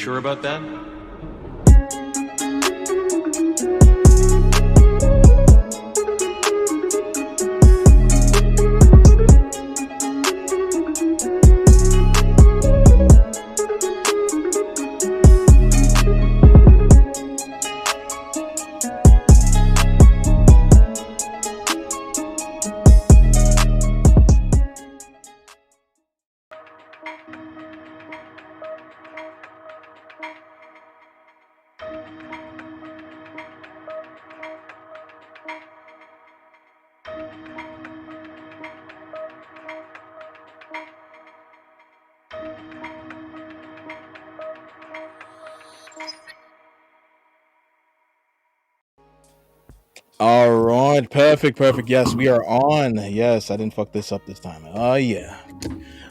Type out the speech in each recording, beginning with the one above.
sure about that? All right, perfect. Yes, we are on. Yes, I didn't fuck this up this time. Oh yeah.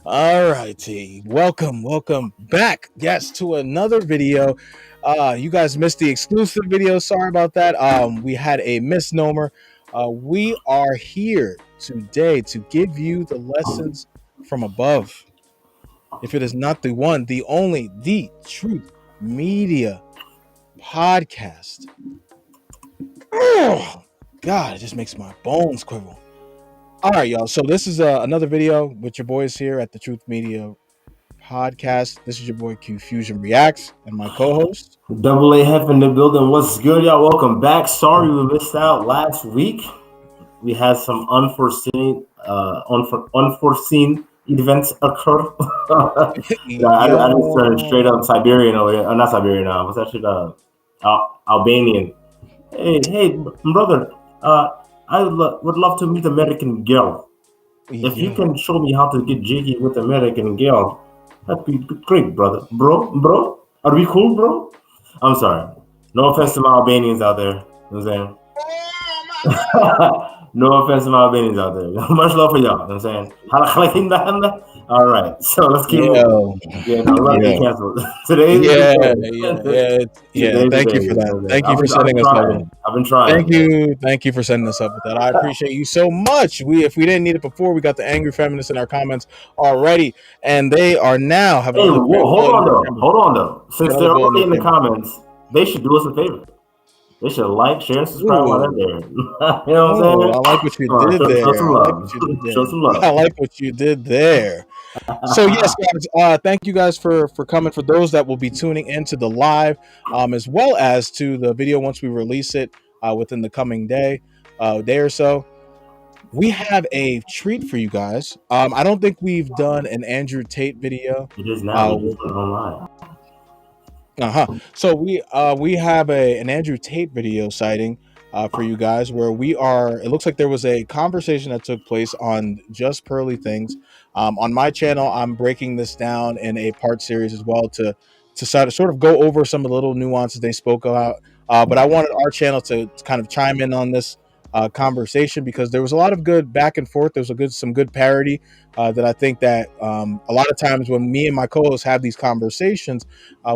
All righty. Welcome back. Yes, to another video. You guys missed the exclusive video. Sorry about that. We had a misnomer. We are here today to give you the lessons from above. If it is not the one, the only, the Truth Media podcast. Oh, God, it just makes my bones quiver. All right, y'all. So this is another video with your boys here at the Truth Media podcast. This is your boy Q Fusion Reacts and my co-host. Double A Hef in the building. What's good, y'all? Welcome back. Sorry we missed out last week. We had some unforeseen events occur. I just turned straight up Siberian over here. Not Siberian. I was actually Albanian. Hey, brother. I would love to meet American girl. If you can show me how to get jiggy with American girl, that'd be great, brother. Bro, are we cool, bro? I'm sorry. No offense to my Albanians out there. You know what I'm saying? No offense to my Albanians out there. Much love for y'all. You know what I'm saying? All right. So let's keep moving. Yeah, no, love get canceled. Today is yeah. Thank you for that. Thank you for setting us up. I've been trying. Thank you for setting us up with that. I appreciate you so much. If we didn't need it before, we got the angry feminists in our comments already, and they are now having. Hey, hold on though. Since they're already in the comments, they should do us a favor. They should like, share, and subscribe while they're there. You know what I'm saying? I like what you did there. Show some love. I like what you did there. So yes, guys, thank you guys for coming. For those that will be tuning into the live, as well as to the video once we release it within the coming day or so, we have a treat for you guys. I don't think we've done an Andrew Tate video. It is now online. So we have an Andrew Tate video sighting for you guys, where it looks like there was a conversation that took place on Just Pearly Things. On my channel, I'm breaking this down in a part series as well to sort of go over some of the little nuances they spoke about. But I wanted our channel to kind of chime in on this conversation, because there was a lot of good back and forth. There was some good parody that I think that a lot of times when me and my co-hosts have these conversations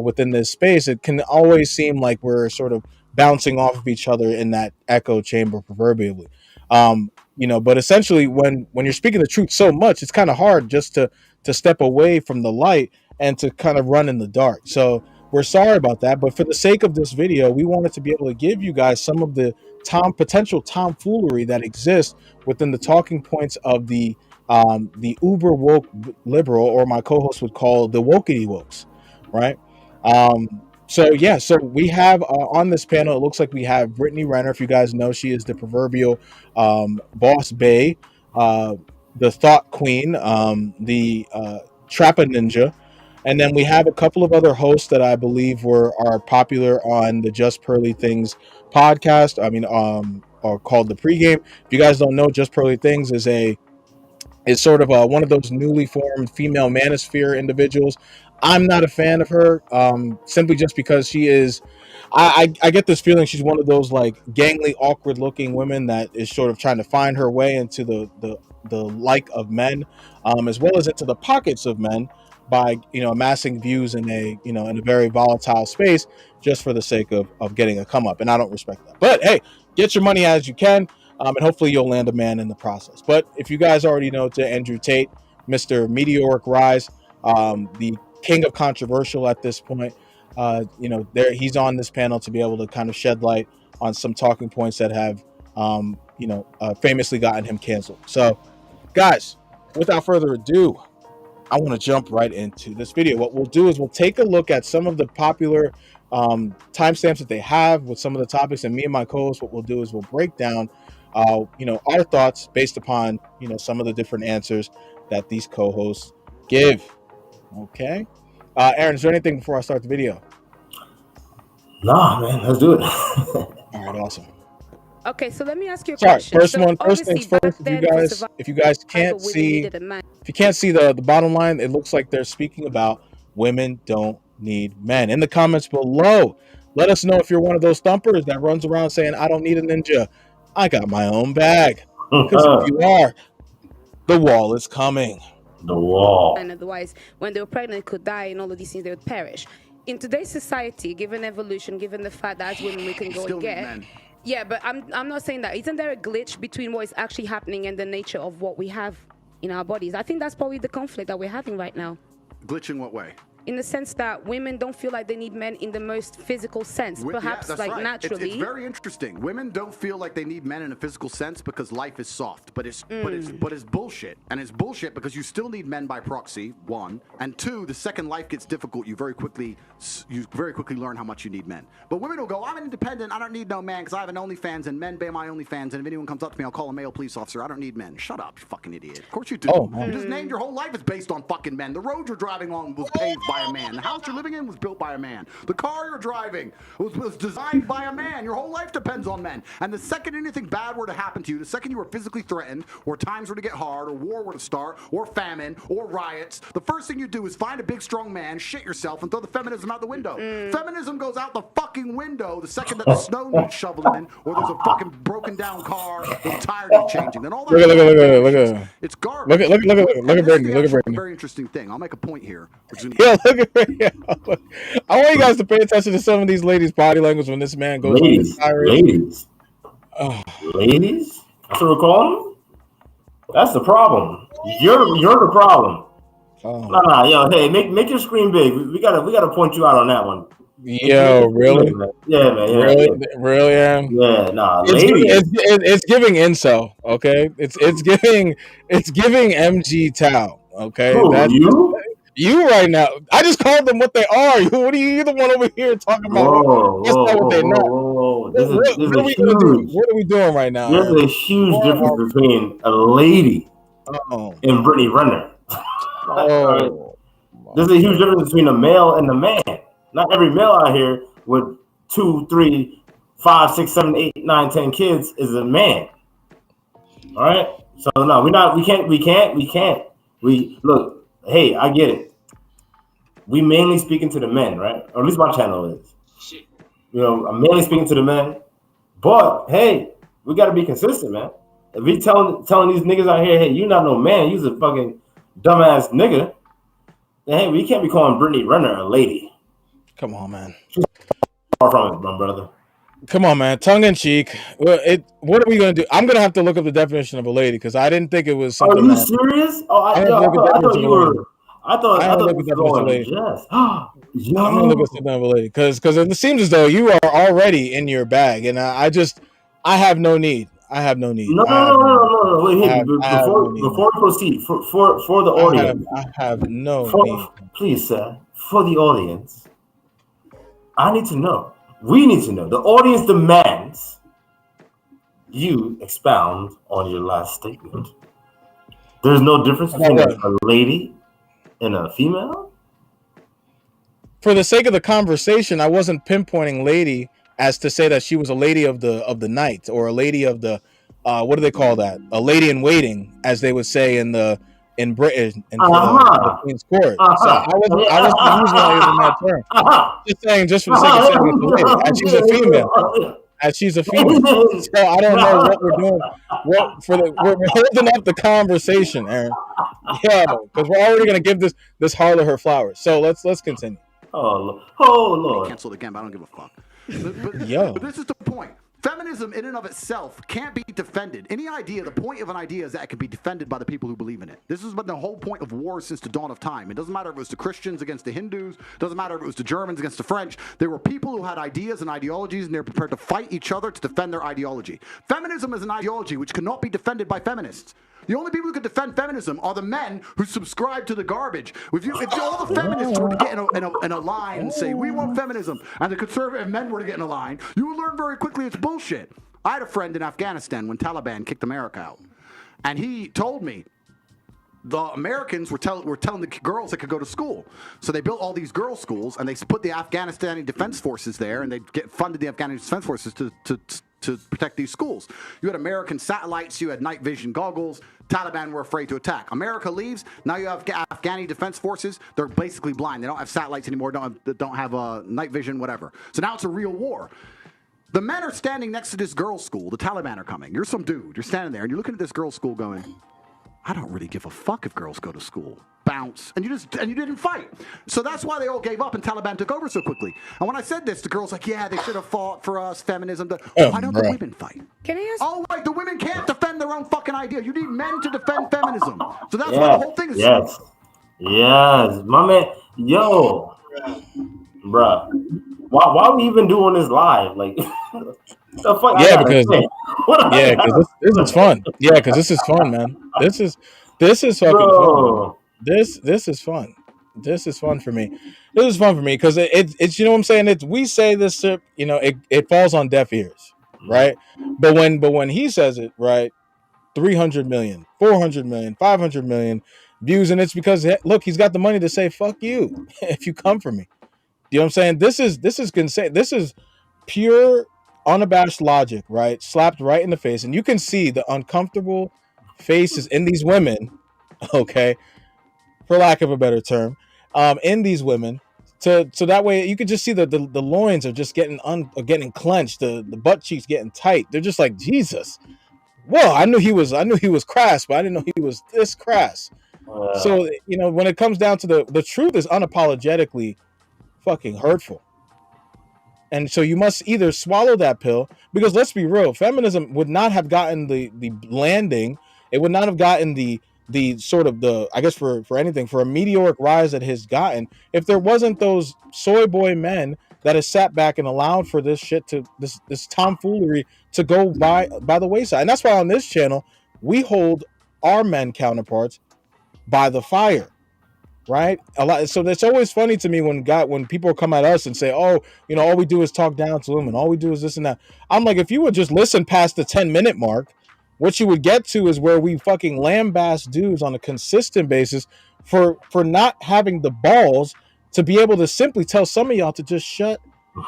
within this space, it can always seem like we're sort of bouncing off of each other in that echo chamber proverbially. But essentially when you're speaking the truth so much, it's kind of hard just to step away from the light and to kind of run in the dark. So we're sorry about that, but for the sake of this video, we wanted to be able to give you guys some of the potential tomfoolery that exists within the talking points of the uber woke liberal, or my co-host would call the wokety wokes, right? So we have on this panel, it looks like we have Brittany Renner. If you guys know, she is the proverbial boss bae, the thought queen, the trappa ninja. And then we have a couple of other hosts that I believe are popular on the Just Pearly Things podcast. Or called the Pregame. If you guys don't know, Just Pearly Things is sort of one of those newly formed female manosphere individuals. I'm not a fan of her, simply just because she is. I get this feeling she's one of those like gangly, awkward-looking women that is sort of trying to find her way into the like of men, as well as into the pockets of men, by amassing views in a very volatile space just for the sake of getting a come up. And I don't respect that. But hey, get your money as you can, and hopefully you'll land a man in the process. But if you guys already know, to Andrew Tate, Mr. Meteoric Rise, the king of controversial at this point, he's on this panel to be able to kind of shed light on some talking points that have famously gotten him canceled. So, guys, without further ado, I want to jump right into this video. What we'll do is we'll take a look at some of the popular timestamps that they have with some of the topics, and me and my co-host, what we'll do is we'll break down our thoughts based upon some of the different answers that these co-hosts give. Okay, Aaron, is there anything before I start the video? Nah, man, let's do it. All right, awesome. Okay, so let me ask you a question. First things first. If you guys can't see, if you can't see the bottom line, it looks like they're speaking about women don't need men. In the comments below, let us know if you're one of those thumpers that runs around saying, "I don't need a ninja. I got my own bag." Because if you are, the wall is coming. The wall. And otherwise, when they were pregnant, could die, and all of these things, they would perish. In today's society, given evolution, given the fact that as women we can go and get. Yeah, but I'm not saying that. Isn't there a glitch between what is actually happening and the nature of what we have in our bodies? I think that's probably the conflict that we're having right now. Glitch in what way? In the sense that women don't feel like they need men in the most physical sense, perhaps right. Naturally. It's very interesting. Women don't feel like they need men in a physical sense because life is soft, but it's bullshit. And it's bullshit because you still need men by proxy, one, and two, the second life gets difficult, you very quickly learn how much you need men. But women will go, "I'm independent, I don't need no man because I have an OnlyFans and men pay my OnlyFans, and if anyone comes up to me, I'll call a male police officer. I don't need men." Shut up, you fucking idiot. Of course you do. You just named your whole life is based on fucking men. The road you're driving on was paved by a man. The house you're living in was built by a man. The car you're driving was designed by a man. Your whole life depends on men. And the second anything bad were to happen to you, the second you were physically threatened, or times were to get hard, or war were to start, or famine, or riots, the first thing you do is find a big strong man, shit yourself, and throw the feminism out the window. Feminism goes out the fucking window the second that the snow needs shoveling, or there's a fucking broken down car, the tire needs changing. Then all that look at it's garbage. Look at Brittany. Look at Brittany. Very interesting thing. I'll make a point here. Yeah, look at Brittany. I want you guys to pay attention to some of these ladies' body language when this man goes. Ladies. Ladies. That's what we're calling them? That's the problem. You're the problem. Yo, hey, make your screen big. We gotta point you out on that one. Yo, really? Yeah, man. Yeah, really? Yeah, nah. It's giving incel. Okay, it's giving MG Tao. Okay, that's you right now. I just called them what they are. What are you the one over here talking about? That's not what they're not. What are we doing right now? There's a huge difference between a lady and Brittany Renner. There's a huge difference between a male and a man. Not every male out here with 2, 3, 5, 6, 7, 8, 9, 10 kids is a man. All right. So no, we can't. We look. Hey, I get it. We mainly speaking to the men, right? Or at least my channel is. I'm mainly speaking to the men. But hey, we got to be consistent, man. If we telling these niggas out here, hey, you not no man, you's a fucking dumbass nigga, then hey, we can't be calling Brittany Renner a lady. Come on, man. Far from it, my brother. Come on, man. Tongue in cheek. What are we gonna do? I'm gonna have to look up the definition of a lady because I didn't think it was something. Are you serious? Oh, I thought you were. I thought you were going. Yes. I'm gonna look at something of a lady because it seems as though you are already in your bag, and I have no need. No. Wait, before we proceed, for the audience, I have no need. Please, sir, for the audience, I need to know. We need to know. The audience demands you expound on your last statement. There's no difference between a lady and a female? For the sake of the conversation, I wasn't pinpointing lady as to say that she was a lady of the night or a lady of the what do they call that? A lady in waiting, as they would say in Britain and the Queen's Court. So I wasn't using that term. Just saying, just for the sake of saying it's a lady, and she's a female. As she's a female, so I don't know what we're doing. We're holding up the conversation, Aaron. Yeah, because we're already gonna give this Harlot her flowers. So let's continue. Oh Lord! Canceled again, but I don't give a fuck. But Yo. But this is the point. Feminism in and of itself can't be defended. Any idea, the point of an idea is that it can be defended by the people who believe in it. This has been the whole point of war since the dawn of time. It doesn't matter if it was the Christians against the Hindus. It doesn't matter if it was the Germans against the French. There were people who had ideas and ideologies, and they're prepared to fight each other to defend their ideology. Feminism is an ideology which cannot be defended by feminists. The only people who can defend feminism are the men who subscribe to the garbage. If all the feminists were to get in a line and say, we want feminism, and the conservative men were to get in a line, you would learn very quickly it's bullshit. I had a friend in Afghanistan when Taliban kicked America out, and he told me the Americans were telling the girls they could go to school. So they built all these girls' schools, and they put the Afghanistani Defense Forces there, and they funded the Afghanistan Defense Forces to protect these schools. You had American satellites, you had night vision goggles. Taliban were afraid to attack. America leaves. Now you have Afghani Defense Forces. They're basically blind. They don't have satellites anymore. Don't have night vision, whatever. So now it's a real war. The men are standing next to this girls' school. The Taliban are coming. You're some dude. You're standing there, and you're looking at this girls' school going, I don't really give a fuck if girls go to school. Bounce. And you didn't fight. So that's why they all gave up and Taliban took over so quickly. And when I said this, the girls like, yeah, they should have fought for us, feminism. Why don't the women fight? Can I ask? Oh, right, the women can't defend their own fucking idea. You need men to defend feminism. So that's why the whole thing is... Yes, my man. Yo, bruh. Why are we even doing this live? Like, the fuck? Yeah, because this is fun. Yeah, because this is fun, man. This is fucking fun. This is fun. This is fun for me. This is fun for me because it's you know what I'm saying. We say this, you know, it falls on deaf ears, right? But when he says it, right, 300 million, 400 million, 500 million views, and it's because look, he's got the money to say fuck you if you come for me. You know what I'm saying? This is insane. This is pure, unabashed logic, right? Slapped right in the face, and you can see the uncomfortable faces in these women. Okay, for lack of a better term, in these women, so that way you could just see the loins are just getting clenched, the butt cheeks getting tight. They're just like, Jesus. Whoa, I knew he was crass, but I didn't know he was this crass. So you know, when it comes down to the truth is unapologetically fucking hurtful. And so you must either swallow that pill, because let's be real, feminism would not have gotten the landing. It would not have gotten the sort of I guess for anything, for a meteoric rise that has gotten, if there wasn't those soy boy men that has sat back and allowed for this shit to this tomfoolery to go by the wayside. And that's why on this channel we hold our men counterparts by the fire. Right, a lot. So it's always funny to me when people come at us and say, "Oh, you know, all we do is talk down to them, and all we do is this and that." I'm like, if you would just listen past the 10-minute mark, what you would get to is where we fucking lambaste dudes on a consistent basis for not having the balls to be able to simply tell some of y'all to just shut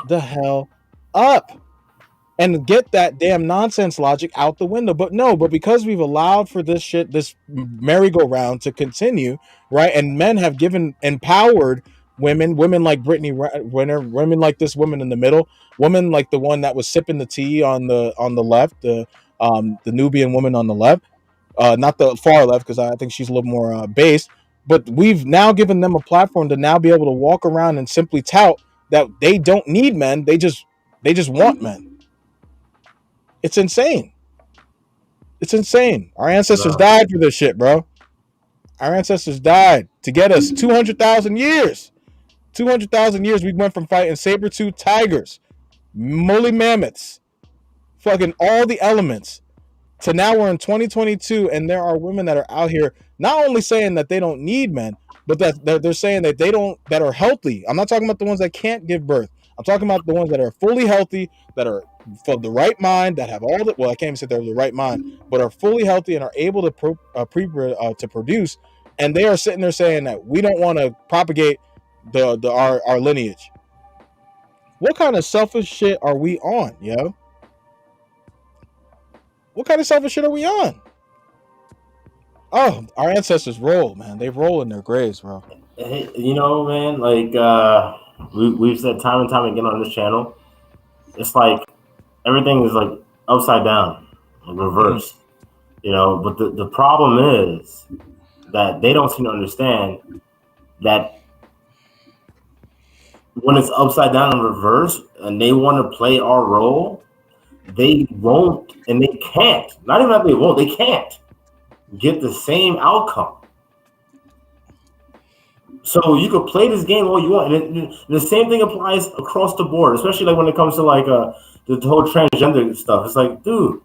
the hell up and get that damn nonsense logic out the window. But because we've allowed for this shit, this merry-go-round to continue, right? And men have empowered women like Brittany Renner, women like this woman in the middle, women like the one that was sipping the tea on the left, the Nubian woman on the left, not the far left, because I think she's a little more based. But we've now given them a platform to now be able to walk around and simply tout that they don't need men, they just want men. It's insane. It's insane. Our ancestors died for this shit, bro. Our ancestors died to get us 200,000 years. 200,000 years we went from fighting saber-toothed tigers, woolly mammoths, fucking all the elements, to now we're in 2022, and there are women that are out here not only saying that they don't need men, but that they're saying that that are healthy. I'm not talking about the ones that can't give birth. I'm talking about the ones that are fully healthy, that are for the right mind, that have all the, well, I can't even say they're the right mind, but are fully healthy and are able to produce. And they are sitting there saying that we don't want to propagate our lineage. What kind of selfish shit are we on, yo? What kind of selfish shit are we on? Oh, our ancestors roll, man. They roll in their graves, bro. Hey, you know, man, like we've said time and time again on this channel, it's like everything is like upside down, like reversed, you know. But the problem is that they don't seem to understand that when it's upside down and reversed, and they want to play our role, they won't and they can't. Not even that they won't, they can't get the same outcome. So you could play this game all you want, and the same thing applies across the board, especially like when it comes to like the whole transgender stuff. It's like, dude,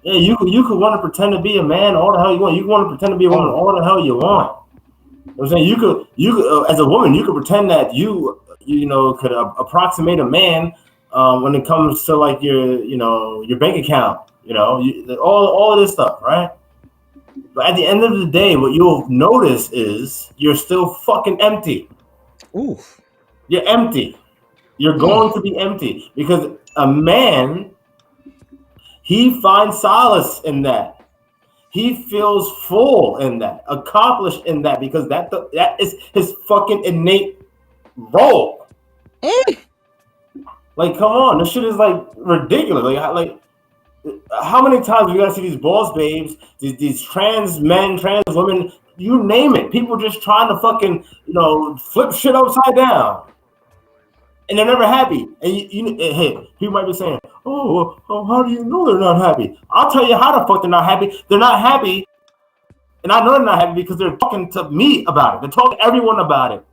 yeah, you could want to pretend to be a man all the hell you want. You can want to pretend to be a woman all the hell you want. You know what I'm saying, you could as a woman, you could pretend that you could approximate a man when it comes to like your bank account, all of this stuff, right? But at the end of the day, what you'll notice is you're still fucking empty. Oof. You're empty. You're going to be empty because a man, he finds solace in that. He feels full in that, accomplished in that, because that is his fucking innate role. Like, come on, this shit is like ridiculous. Like how many times we gotta see these boss babes, these trans men, trans women, you name it. People just trying to fucking, flip shit upside down. And they're never happy. And hey, people might be saying, oh, how do you know they're not happy? I'll tell you how the fuck they're not happy. They're not happy. And I know they're not happy because they're talking to me about it. They're talking to everyone about it.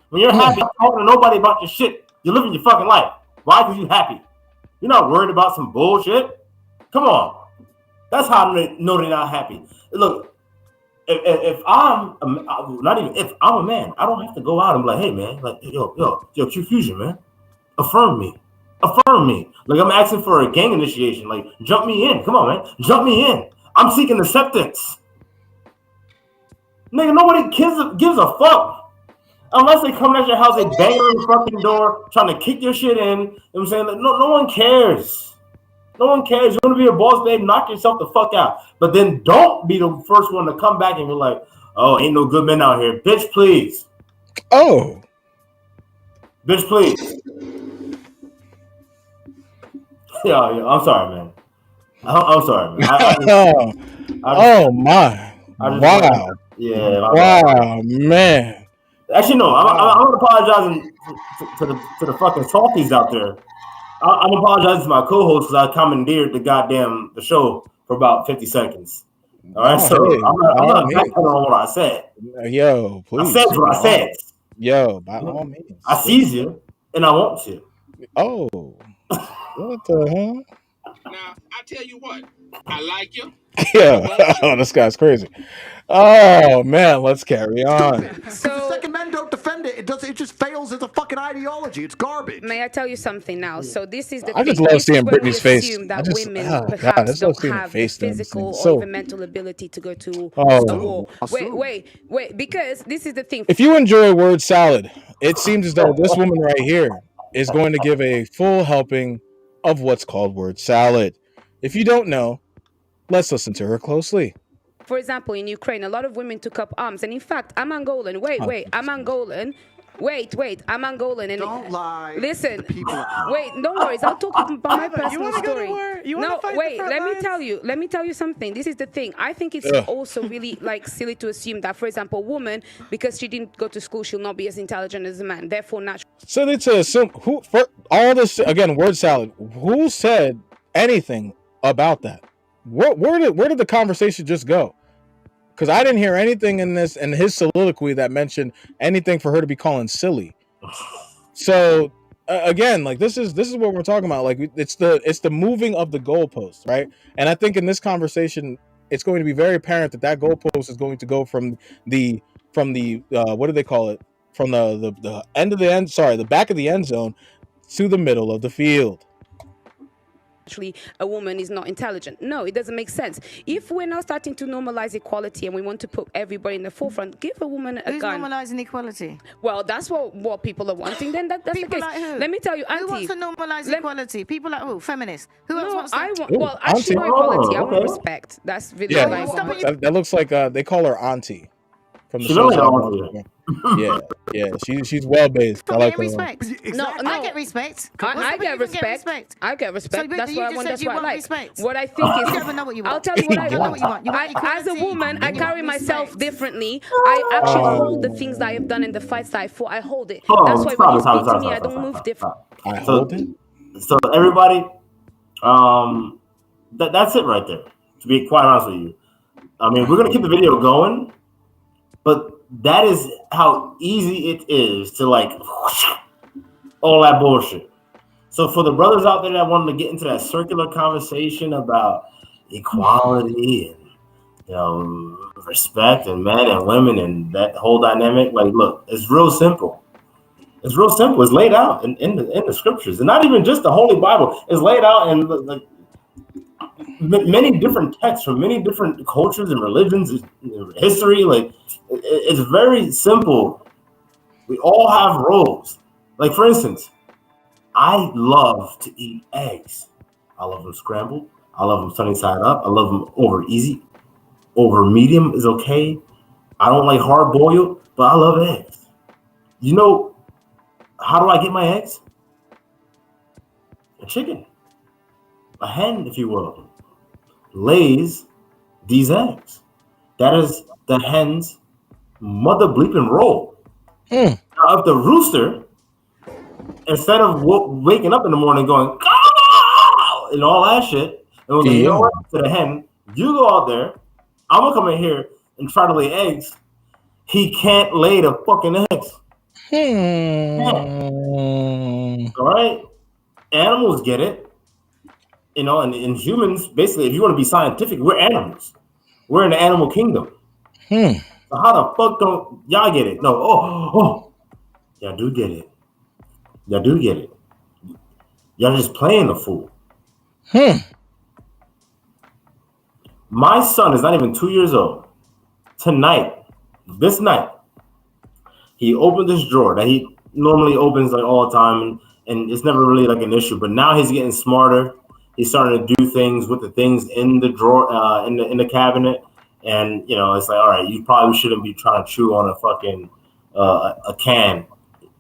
When you're happy, you're talking to nobody about your shit. You're living your fucking life. Why? Because you're happy. You're not worried about some bullshit. Come on. That's how I know they're not happy. Look, if I'm a man, I don't have to go out and be like, hey man, like yo, Q Fusion, man, affirm me. Like I'm asking for a gang initiation. Like jump me in. Come on, man, jump me in. I'm seeking acceptance. Nigga, nobody gives a fuck. Unless they come at your house, they bang on the fucking door, trying to kick your shit in. You know what I'm saying? Like, no one cares. No one cares. You want to be a boss, babe? Knock yourself the fuck out. But then don't be the first one to come back and be like, oh, ain't no good men out here. Bitch, please. Oh. Bitch, please. Yeah, I'm sorry, man. I'm sorry, man. Oh, my. Wow. Yeah. Wow, man. Actually, no. I'm apologizing to the fucking salties out there. I'm apologizing to my co-host because I commandeered the show for about 50 seconds. All right, so hey, I'm not backing on what I said. Yo, please. I said what I said. Yo, by all means. I seize you, and I want you. Oh, what the hell? Now, I tell you what, I like you. Yeah, oh, this guy's crazy. Oh man, let's carry on. So the second men don't defend it. It just fails as a fucking ideology. It's garbage. May I tell you something now? So this is the I thing. just love seeing Britney's face. Assume that women perhaps don't have the physical or even mental ability to go to a war. Wait, because this is the thing. If you enjoy word salad, it seems as though this woman right here is going to give a full helping of what's called word salad. If you don't know, let's listen to her closely. For example, in Ukraine, a lot of women took up arms. And in fact, I'm Angolan. Wait, I'm Angolan. I'm Angolan. And don't lie. Listen. Wait, don't worry. I'll talk about my personal story. Let me tell you something. This is the thing. I think it's also really like silly to assume that, for example, a woman, because she didn't go to school, she'll not be as intelligent as a man. Therefore, naturally. Silly to assume for all this again, word salad. Who said anything about that? Where did the conversation just go? Because I didn't hear anything in his soliloquy that mentioned anything for her to be calling silly. So again, like this is what we're talking about. Like it's the moving of the goalpost, right? And I think in this conversation, it's going to be very apparent that goalpost is going to go from the what do they call it? From the end of the end. Sorry, the back of the end zone to the middle of the field. Actually, a woman is not intelligent. No, it doesn't make sense. If we're now starting to normalize equality and we want to put everybody in the forefront, give a woman a gun. Who's normalizing equality? Well, that's what people are wanting. Then that's people the case. Like who? Let me tell you, Auntie. Who wants to normalize equality? People like who? Feminists. Who else wants to? Actually, equality. I want respect. That's really what I want. That looks like they call her Auntie. From the show. Yeah, she's well based. I like respect. Exactly. No, I get respect. I get respect. I get respect. So, that's what I want. That's what I like. Respect. What I think is, you never know what you want. I'll tell you what I want. As a woman, I carry myself differently. I actually hold the things that I have done in the fights that I fought. I hold it. That's why when you speak to me, I don't move different. I hold it. So everybody, That's it right there. To be quite honest with you, I mean, we're gonna keep the video going, but that is how easy it is to like all that bullshit. So for the brothers out there that wanted to get into that circular conversation about equality and respect and men and women and that whole dynamic, like, look, it's real simple. It's real simple. It's laid out in the scriptures, and not even just the Holy Bible. It's laid out in like many different texts from many different cultures and religions, history. Like, it's very simple. We all have roles. Like, for instance, I love to eat eggs. I love them scrambled. I love them sunny side up. I love them over easy. Over medium is okay. I don't like hard boiled, but I love eggs. You know, how do I get my eggs? A chicken. A hen, if you will, lays these eggs. That is the hen's mother bleeping role. Now, if the rooster, instead of waking up in the morning going, "Caw!" and all that shit, and was like, you know what, to the hen, you go out there, I'm gonna come in here and try to lay eggs. He can't lay the fucking eggs. All right? Animals get it. You know, and humans, basically, if you want to be scientific, we're animals. We're in the animal kingdom. So how the fuck don't y'all get it? No, y'all do get it. Y'all do get it. Y'all just playing the fool. My son is not even 2 years old. This night, he opened this drawer that he normally opens like all the time, and it's never really like an issue. But now he's getting smarter. He's starting to do things with the things in the drawer, in the cabinet, and it's like, all right, you probably shouldn't be trying to chew on a fucking a can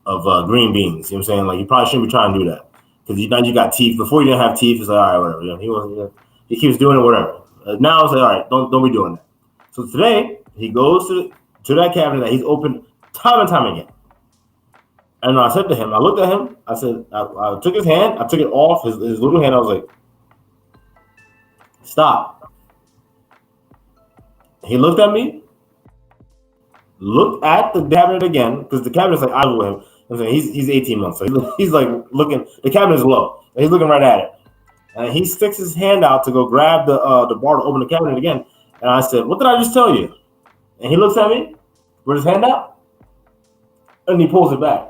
of green beans. You know what I'm saying? Like, you probably shouldn't be trying to do that because now you got teeth. Before you didn't have teeth, it's like, all right, whatever. He keeps doing it, whatever. Now it's like, all right, don't be doing that. So today he goes to that cabinet that he's opened time and time again. And I said to him, I looked at him, I said, I took his hand, I took it off his little hand. I was like, stop. He looked at me, looked at the cabinet again, because the cabinet's like eyes with him. I'm saying he's 18 months, so he's like looking. The cabinet is low. He's looking right at it, and he sticks his hand out to go grab the bar to open the cabinet again. And I said, "What did I just tell you?" And he looks at me with his hand out, and he pulls it back.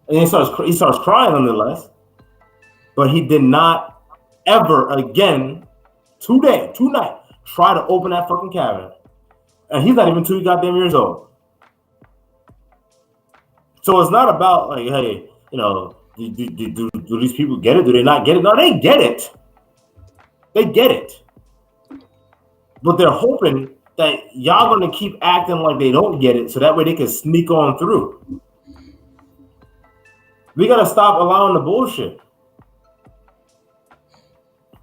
And he starts crying nonetheless. But he did not ever again tonight try to open that fucking cabinet. And he's not even 2 goddamn years old. So it's not about like, hey, do these people get it? Do they not get it? No, they get it. They get it. But they're hoping that y'all gonna keep acting like they don't get it, so that way they can sneak on through. We gotta stop allowing the bullshit.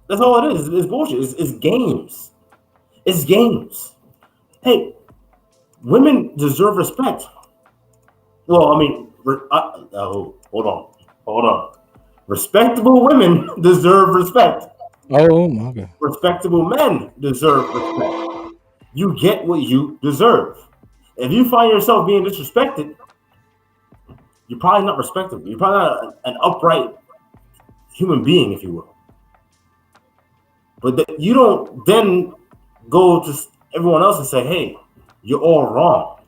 That's all it is. It's bullshit. It's games. It's games. Hey, women deserve respect. Well, I mean, hold on. Respectable women deserve respect. Oh my God. Respectable men deserve respect. You get what you deserve. If you find yourself being disrespected, you're probably not respectable. You're probably not an upright human being, if you will. But you don't then go to everyone else and say, hey, you're all wrong.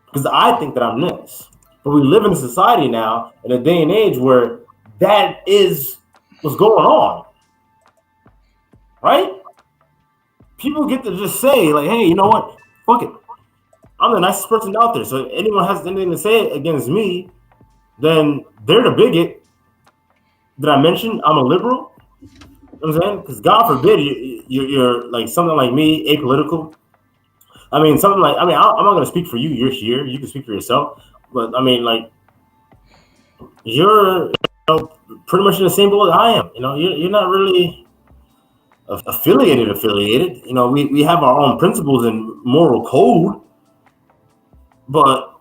Because I think that I'm this. But we live in a society now, in a day and age where that is what's going on. Right? People get to just say, like, hey, you know what? Fuck it. I'm the nicest person out there. So if anyone has anything to say against me, then they're the bigot. Did I mention I'm a liberal? You know what I'm saying? Because God forbid you're like something like me, apolitical. I mean, I'm not going to speak for you. You're here. You can speak for yourself. But, I mean, like, you're pretty much in the same boat that I am. You're not really affiliated. We have our own principles and moral code. But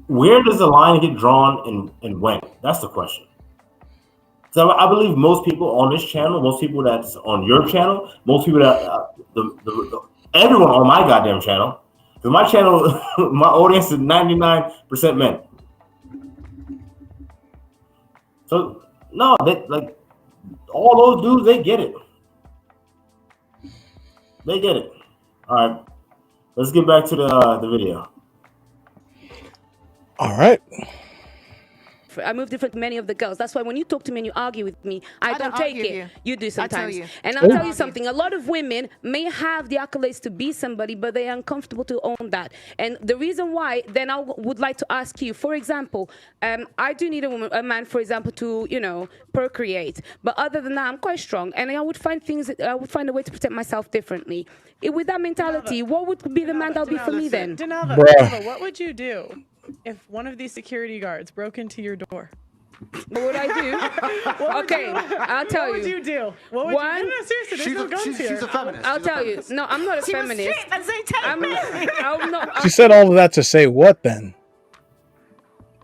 Where does the line get drawn and when? That's the question. So I believe most people on this channel, most people that's on your channel, most people that everyone on my goddamn channel, because my channel, my audience is 99% men. So no, they like all those dudes, they get it. They get it. All right, let's get back to the video. All right. I move different many of the girls. That's why when you talk to me and you argue with me, I don't take argue it. you. You do sometimes. you. And I'll tell you something. A lot of women may have the accolades to be somebody, but they are uncomfortable to own that. And the reason why, then I would like to ask you, for example, I do need a man, for example, to, you know, procreate. But other than that, I'm quite strong. And I would find a way to protect myself differently. With that mentality, what would be the man that would be for me then? Denava, what would you do if one of these security guards broke into your door? What would I do? Okay, I'll tell you. What would you do? What would you do? No, seriously, there's no guns here. She's a feminist. I'll tell you. No, I'm not a feminist. I'm not. She said all of that to say what then?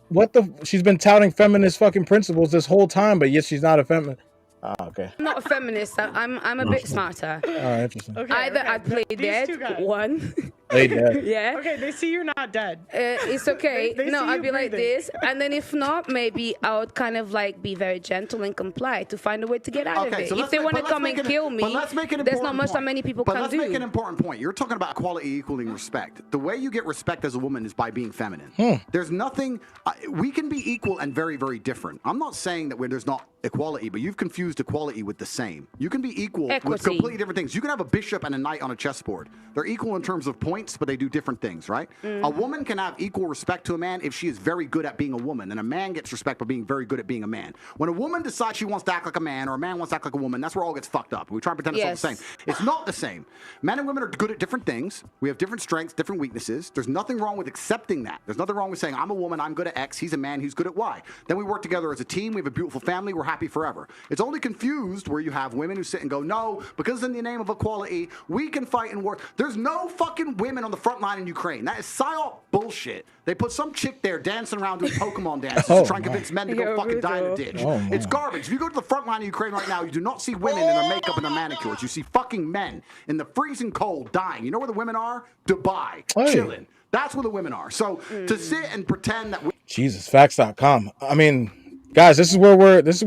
What the? She's been touting feminist fucking principles this whole time, but yet she's not a feminist. Oh, okay. I'm not a feminist. I'm a bit smarter. All right, interesting. Okay, Either I play dead, one. Play dead. Yeah. Okay, they see you're not dead. It's okay. They No, see I'd you be like breathing. this, and then if not, maybe I would kind of like be very gentle and comply to find a way to get out of it. So If they want to come and kill me, there's not much that many people can do. Let's make an important point. You're talking about equality equaling respect. The way you get respect as a woman is by being feminine. There's nothing. We can be equal and very, very different. I'm not saying that there's not equality, but you've confused equality with the same. You can be equal with completely different things. You can have a bishop and a knight on a chessboard. They're equal in terms of points, but they do different things, right? A woman can have equal respect to a man if she is very good at being a woman, and a man gets respect by being very good at being a man. When a woman decides she wants to act like a man, or a man wants to act like a woman, that's where all gets fucked up. We try and pretend it's all the same. It's not the same. Men and women are good at different things. We have different strengths, different weaknesses. There's nothing wrong with accepting that. There's nothing wrong with saying, I'm a woman, I'm good at X, he's a man, he's good at Y. Then we work together as a team, we have a beautiful family, we're happy forever. It's only confused where you have women who sit and go, no, because in the name of equality, we can fight and work. There's no fucking women on the front line in Ukraine. That is psyop bullshit. They put some chick there dancing around doing Pokemon dances to try and convince men to go fucking die in a ditch. It's garbage. If you go to the front line of Ukraine right now, you do not see women in their makeup and their manicures. You see fucking men in the freezing cold dying. You know where the women are? Dubai, chilling. That's where the women are. So to sit and pretend that Jesus, facts.com. I mean, guys, this is where we're at. This is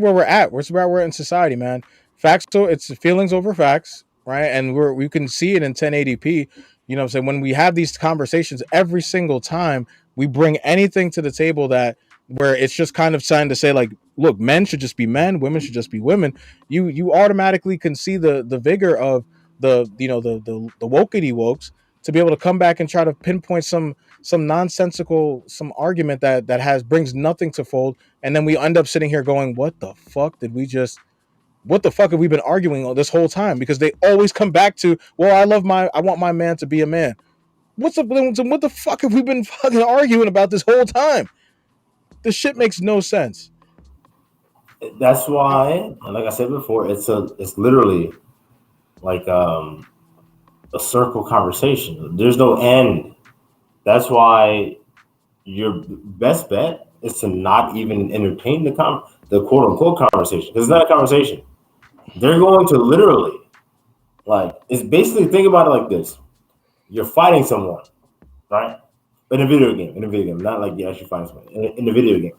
where we're in society, man. Facts, so it's feelings over facts, right? And we can see it in 1080p. You know what I'm saying? When we have these conversations every single time, we bring anything to the table that where it's just kind of trying to say, like, look, men should just be men, women should just be women. You automatically can see the vigor of the wokety wokes to be able to come back and try to pinpoint some nonsensical argument that brings nothing to fold, and then we end up sitting here going, what the fuck have we been arguing all this whole time? Because they always come back to, well, I want my man to be a man. What the fuck have we been fucking arguing about this whole time? This shit makes no sense. That's why, and like I said before, it's literally like a circle conversation. There's no end. That's why your best bet is to not even entertain the quote unquote conversation, because it's not a conversation. They're going to literally, like, it's basically, think about it like this: you're fighting someone, right? In a video game, not like you're actually fighting someone in a video game.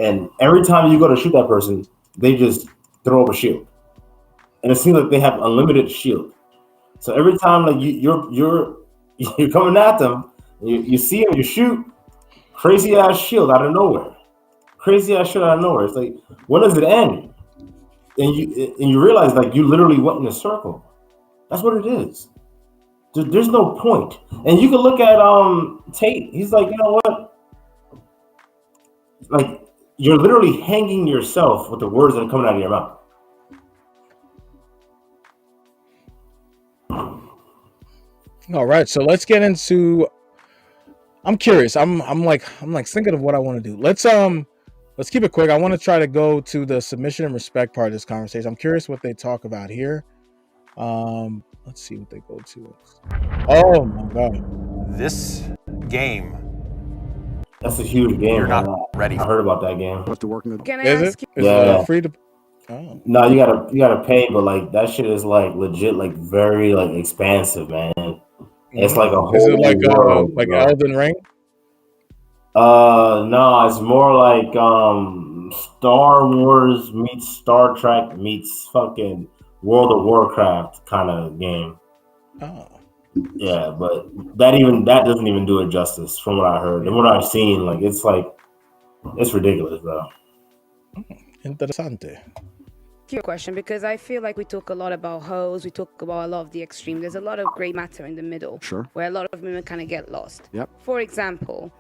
And every time you go to shoot that person, they just throw up a shield, and it seems like they have unlimited shield. So every time, like, you're coming at them, you see them, you shoot, crazy ass shield out of nowhere. It's like, when does it end? And you realize, like, you literally went in a circle. That's what it is. There's no point. And you can look at Tate. He's like, you know what? Like, you're literally hanging yourself with the words that are coming out of your mouth. All right, so let's get into. I'm curious. I'm like thinking of what I want to do. Let's keep it quick. I want to try to go to the submission and respect part of this conversation. I'm curious what they talk about here. Let's see what they go to. Oh my god. This game That's a huge game. You're not man. ready. I heard about that game. What's the working? Can I Is ask it? you? Is Yeah. it free to? Oh. No, you gotta pay, but like that shit is like legit, like very like expansive, man. It's like a whole Is it like world, like bro. Elden Ring? No, it's more like Star Wars meets Star Trek meets fucking World of Warcraft kind of game. Oh. Yeah, but that doesn't even do it justice from what I heard and what I've seen. Like it's ridiculous, bro. Interessante. Your question, because I feel like we talk a lot about hoes, we talk about a lot of the extreme. There's a lot of gray matter in the middle. Sure. Where a lot of women kind of get lost. Yep. For example,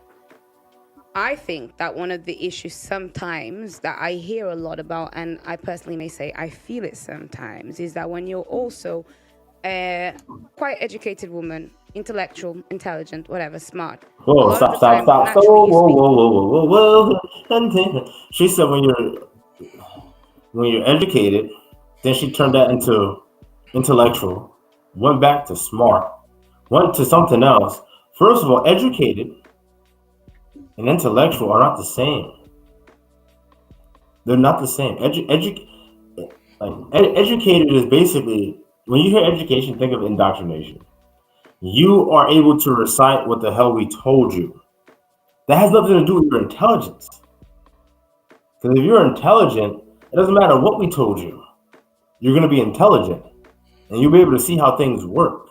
I think that one of the issues sometimes that I hear a lot about, and I personally may say I feel it sometimes, is that when you're also a quite educated woman, intellectual, intelligent, whatever, smart. Whoa, stop. Whoa. She said when you're educated, then she turned that into intellectual, went back to smart, went to something else. First of all, educated and intellectual are not the same. They're not the same. Educated is basically, when you hear education, think of indoctrination. You are able to recite what the hell we told you. That has nothing to do with your intelligence. Because if you're intelligent, it doesn't matter what we told you. You're going to be intelligent. And you'll be able to see how things work.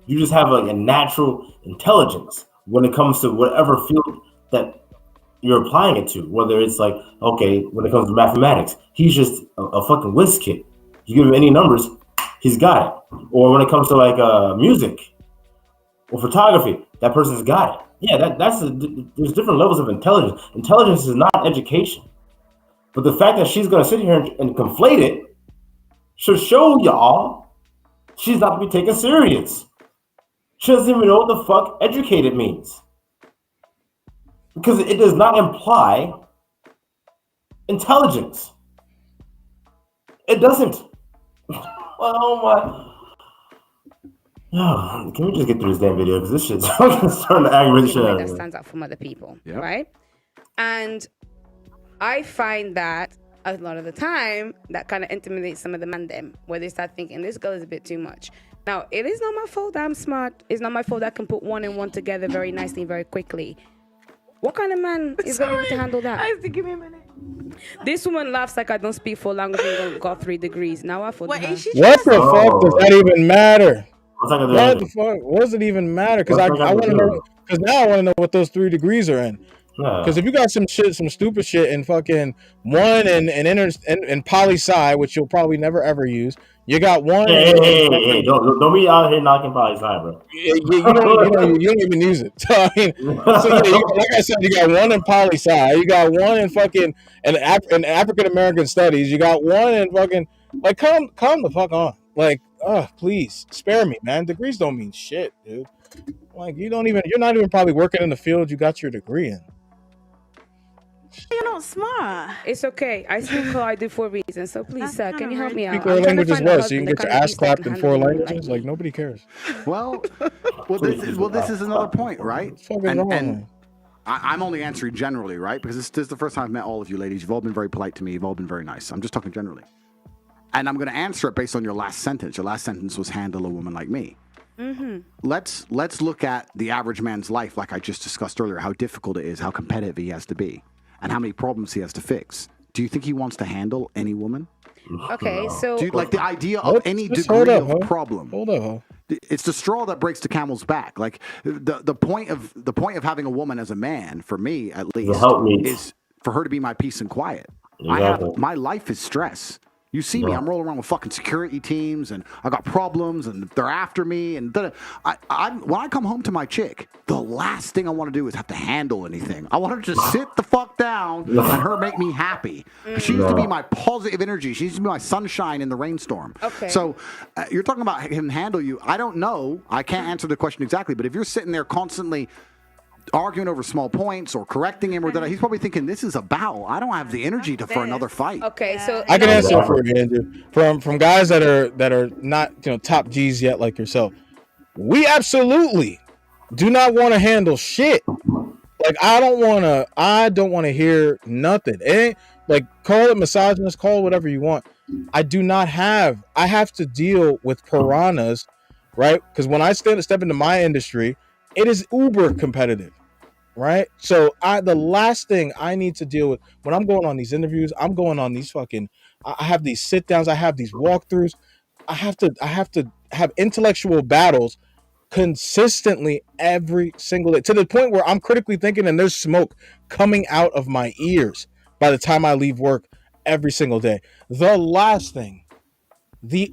You just have like a natural intelligence when it comes to whatever field that you're applying it to. Whether it's like, okay, when it comes to mathematics, he's just a fucking whiz kid. You give him any numbers, he's got it. Or when it comes to like music or photography, that person's got it. Yeah, there's different levels of intelligence. Intelligence is not education. But the fact that she's going to sit here and conflate it should show y'all she's not to be taken serious. She doesn't even know what the fuck educated means. Because it does not imply intelligence. It doesn't. Oh my. Oh, can we just get through this damn video? Because this shit's starting to aggravate the shit out of me. That stands out from other people, Yep. right? And I find that a lot of the time that kind of intimidates some of the men them, where they start thinking this girl is a bit too much. Now, it is not my fault that I'm smart. It's not my fault that I can put one and one together very nicely, very quickly. What kind of man is going to be able to handle that? I have to give me a minute. This woman laughs like I don't speak 4 languages and got 3 degrees. Now I thought What is she? What the fuck does that even matter? What's that gonna What do? the fuck? What does it even matter? Because What's that I gonna want to do? know. Because now I want to know what those 3 degrees are in. Yeah. Because if you got some stupid shit in fucking one and poli sci, which you'll probably never ever use, you got one. Hey, don't be out here knocking poli sci, bro. You don't even use it. So, I mean, like I said, you got one in poli sci, you got one in fucking in African American studies, you got one in fucking like calm the fuck on. Like, please spare me, man. Degrees don't mean shit, dude. Like you're not even probably working in the field you got your degree in. You're not smart. It's okay. I speak how I do for a reason. So please, sir, can you help me out? Speak 4 I'm trying to languages find a what? So you can husband get your that kind of ass clapped in decent 4 handle women languages? like Like me. nobody cares. Well, this is another point, right? What's fucking wrong? And I'm only answering generally, right? Because this is the first time I've met all of you ladies. You've all been very polite to me. You've all been very nice. I'm just talking generally. And I'm going to answer it based on your last sentence. Your last sentence was handle a woman like me. Mm-hmm. Let's look at the average man's life, like I just discussed earlier, how difficult it is, how competitive he has to be, and how many problems he has to fix. Do you think he wants to handle any woman? Okay, so Do you like the idea of any Just degree hold up, of huh? problem? Hold up, huh? It's the straw that breaks the camel's back. Like the point of having a woman as a man, for me at least, helpmeet. is for her to be my peace and quiet. Exactly. My life is stress. You see me, I'm rolling around with fucking security teams, and I got problems, and they're after me, and when I come home to my chick, the last thing I want to do is have to handle anything. I want her to just sit the fuck down and her make me happy. She needs to be my positive energy. She needs to be my sunshine in the rainstorm. Okay. So you're talking about him handle you. I don't know. I can't answer the question exactly, but if you're sitting there constantly arguing over small points or correcting him or that, he's probably thinking this is a battle. I don't have the energy for another fight. okay, so I can now- answer it for you, Andrew. From guys that are not top G's yet like yourself. We absolutely do not want to handle shit. Like I don't want to hear nothing. It ain't like call it misogynist, call it whatever you want. I have to deal with piranhas, right? Because when I step into my industry, it is uber competitive, right? So the last thing I need to deal with when I'm going on these interviews, I'm going on these I have these sit downs, I have these walkthroughs, I have to have intellectual battles consistently every single day to the point where I'm critically thinking and there's smoke coming out of my ears by the time I leave work every single day. The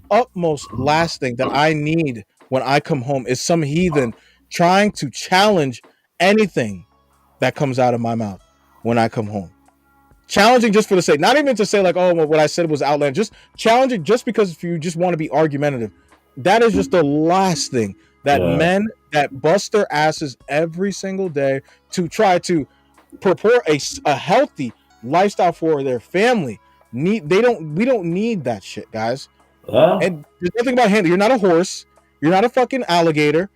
utmost last thing that I need when I come home is some heathen trying to challenge anything that comes out of my mouth when I come home. Challenging just for the sake, not even to say like, oh, well, what I said was outlandish, just challenging just because if you just want to be argumentative. That is just the last thing that men that bust their asses every single day to try to purport a healthy lifestyle for their family. We don't need that shit, guys. Yeah. And there's nothing about handling. You're not a horse. You're not a fucking alligator.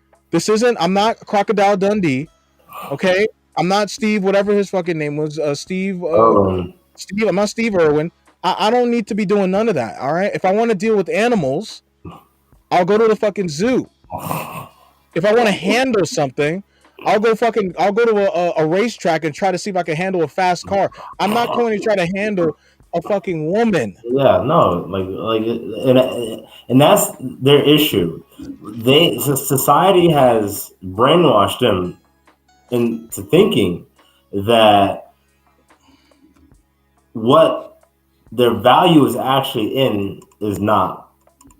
I'm not Crocodile Dundee. Okay? I'm not Steve, whatever his fucking name was. Steve. I'm not Steve Irwin. I don't need to be doing none of that. All right. If I want to deal with animals, I'll go to the fucking zoo. If I want to handle something, I'll go to a racetrack and try to see if I can handle a fast car. I'm not going to try to handle a fucking woman. Yeah, no, and that's their issue. Society has brainwashed them into thinking that what their value is actually in is not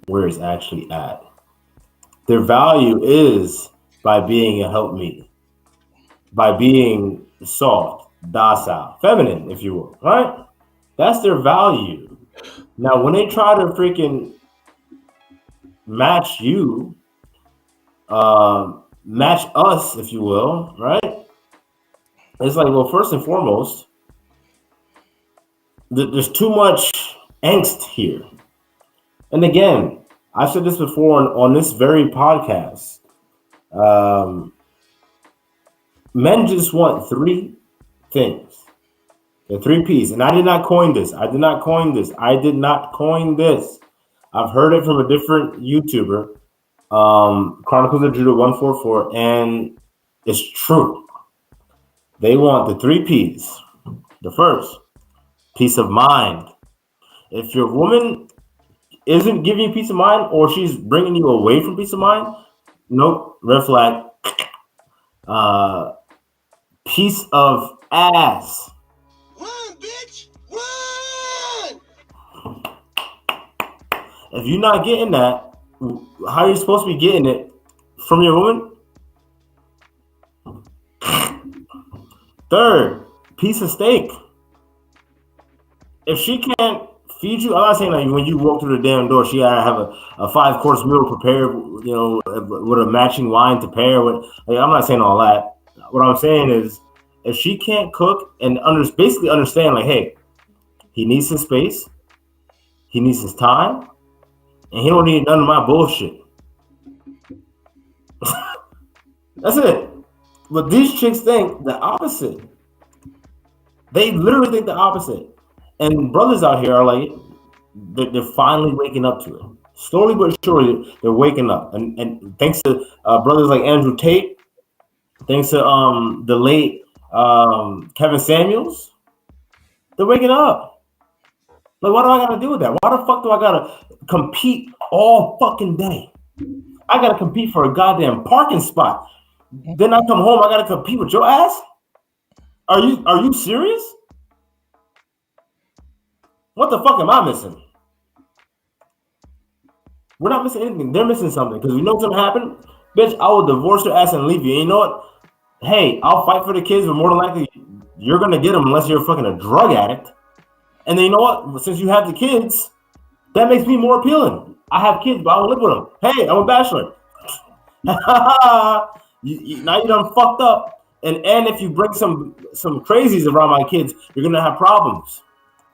where it's actually at. Their value is by being a helpmeet, by being soft, docile, feminine, if you will, right? That's their value. Now, when they try to freaking match you, match us, if you will, right? It's like, well, first and foremost, there's too much angst here. And again, I've said this before on this very podcast. Men just want three things. The 3 Ps. And I did not coin this. I've heard it from a different YouTuber, Chronicles of Judah 144, and it's true. They want the 3 Ps. The first, peace of mind. If your woman isn't giving you peace of mind or she's bringing you away from peace of mind, nope, red flag. Piece of ass. Run, bitch! Run! If you're not getting that, how are you supposed to be getting it from your woman? Third, piece of steak. If she can't feed you, I'm not saying like when you walk through the damn door, she gotta have a 5-course meal prepared, with a matching wine to pair with. Like, I'm not saying all that. What I'm saying is, if she can't cook and basically understand, like, hey, he needs his space, he needs his time, and he don't need none of my bullshit. That's it. But these chicks think the opposite. They literally think the opposite. And brothers out here are like, they're finally waking up to it. Slowly but surely, they're waking up. And thanks to brothers like Andrew Tate, thanks to the late Kevin Samuels, they're waking up. Like, what do I got to do with that? Why the fuck do I got to compete all fucking day? I got to compete for a goddamn parking spot. Then I come home, I got to compete with your ass? Are you serious? What the fuck am I missing? We're not missing anything. They're missing something. Because you know what's going to happen? Bitch, I will divorce your ass and leave you. And you know what? Hey, I'll fight for the kids, but more than likely, you're going to get them unless you're fucking a drug addict. And then you know what? Since you have the kids, that makes me more appealing. I have kids, but I don't live with them. Hey, I'm a bachelor. Now you done fucked up. And if you bring some crazies around my kids, you're going to have problems.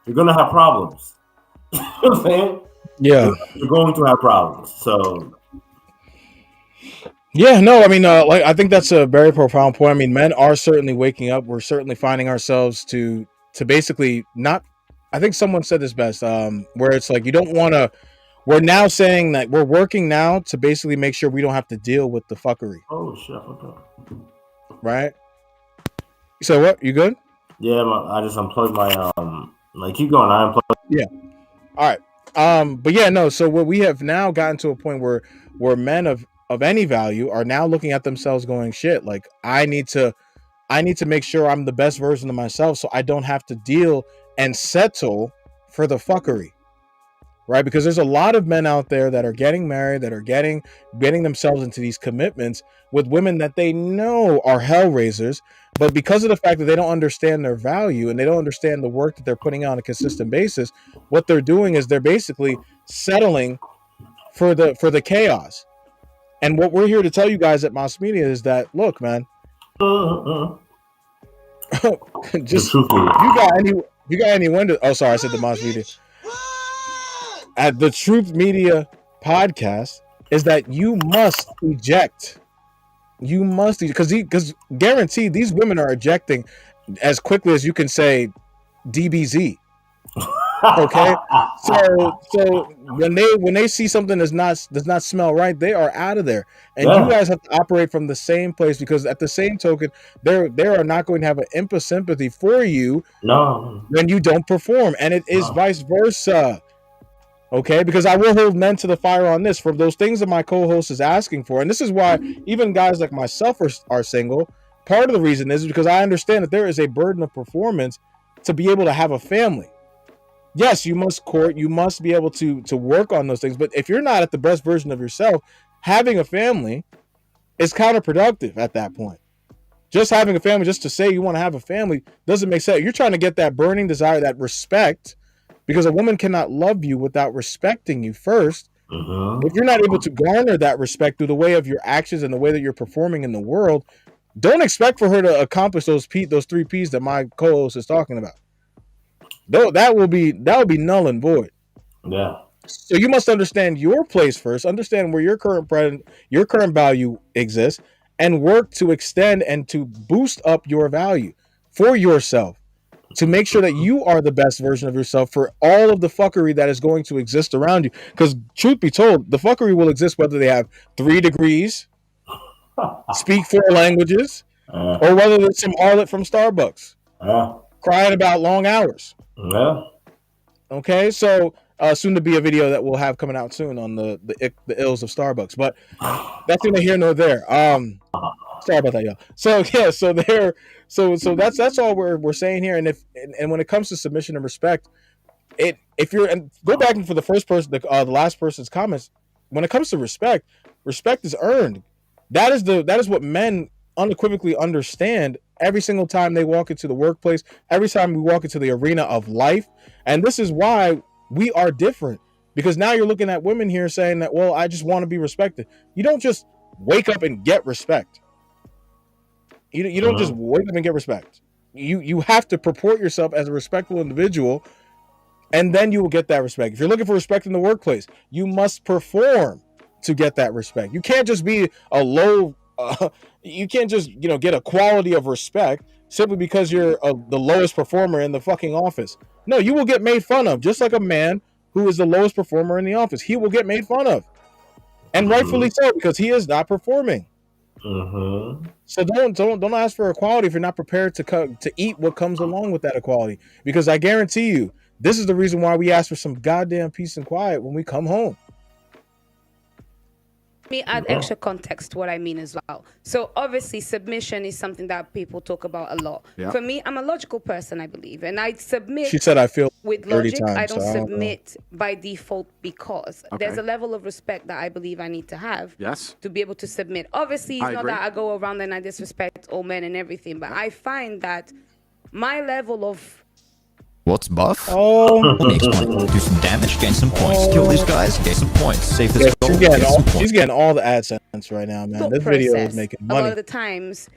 You're going to have problems. You know what I'm saying? Yeah. You're going to have problems. So. Yeah, no, I mean, like I think that's a very profound point. I mean, men are certainly waking up. We're certainly finding ourselves to basically not. I think someone said this best, where it's like you don't want to. We're now saying that we're working now to basically make sure we don't have to deal with the fuckery. Oh shit! Okay. Right? So what? You good? Yeah, I just unplugged my Like keep going. I unplugged. Yeah. All right. But yeah, no. So what we have now gotten to a point where men of any value are now looking at themselves, going, "Shit! Like I need to make sure I'm the best version of myself, so I don't have to deal and settle for the fuckery." Right? Because there's a lot of men out there that are getting married, that are getting themselves into these commitments with women that they know are hellraisers, but because of the fact that they don't understand their value and they don't understand the work that they're putting on a consistent basis, what they're doing is they're basically settling for the chaos. And what we're here to tell you guys at Mass Media is that, look, man, just you got any window. Oh, sorry, I said the Mass Media. At the Truth Media podcast is that you must eject. You must, because guaranteed these women are ejecting as quickly as you can say DBZ. Okay, so when they see something does not smell right, they are out of there, and you guys have to operate from the same place, because at the same token, they are not going to have an sympathy for you when you don't perform, and it is vice versa. Okay, because I will hold men to the fire on this for those things that my co-host is asking for, and this is why even guys like myself are single. Part of the reason is because I understand that there is a burden of performance to be able to have a family. Yes, you must court, you must be able to work on those things, but if you're not at the best version of yourself, having a family is counterproductive at that point. Just having a family, just to say you want to have a family, doesn't make sense. You're trying to get that burning desire, that respect, because a woman cannot love you without respecting you first. If you're not able to garner that respect through the way of your actions and the way that you're performing in the world, don't expect for her to accomplish those 3 P's that my co-host is talking about. Though that will be null and void. Yeah. So you must understand your place first, understand where your current value exists, and work to extend and to boost up your value for yourself, to make sure that you are the best version of yourself for all of the fuckery that is going to exist around you. Because truth be told, the fuckery will exist whether they have 3 degrees, speak 4 languages, or whether it's some harlot from Starbucks crying about long hours. Okay, so soon to be a video that we'll have coming out soon on the ills of Starbucks, but that's neither here nor there. Sorry about that, y'all. So yeah, so that's all we're saying here. And when it comes to submission and respect, if you're, and go back for the first person, the last person's comments. When it comes to respect is earned. That is what men unequivocally understand every single time they walk into the workplace, every time we walk into the arena of life. And this is why we are different, because now you're looking at women here saying that, well, I just want to be respected. You don't just wake up and get respect. You don't just wake up and get respect. You have to purport yourself as a respectful individual, and then you will get that respect. If you're looking for respect in the workplace, you must perform to get that respect. You can't just be a low you can't just get a quality of respect simply because you're the lowest performer in the fucking office. No, you will get made fun of, just like a man who is the lowest performer in the office. He will get made fun of, and rightfully so, because he is not performing. So don't ask for equality if you're not prepared to eat what comes along with that equality, because I guarantee you, this is the reason why we ask for some goddamn peace and quiet when we come home. Let me add extra context to what I mean as well. So obviously submission is something that people talk about a lot. Yeah. For me, I'm a logical person, I believe, and I submit. She said I feel with logic. Times, I don't submit by default, because there's a level of respect that I believe I need to have to be able to submit. Obviously, it's not that I go around and I disrespect all men and everything, but I find that my level of what's buff? Let me explain. Do some damage, gain some points. Kill these guys, gain some points. Save this gold, she's getting all the AdSense right now, man. This video is making money. A lot of the times,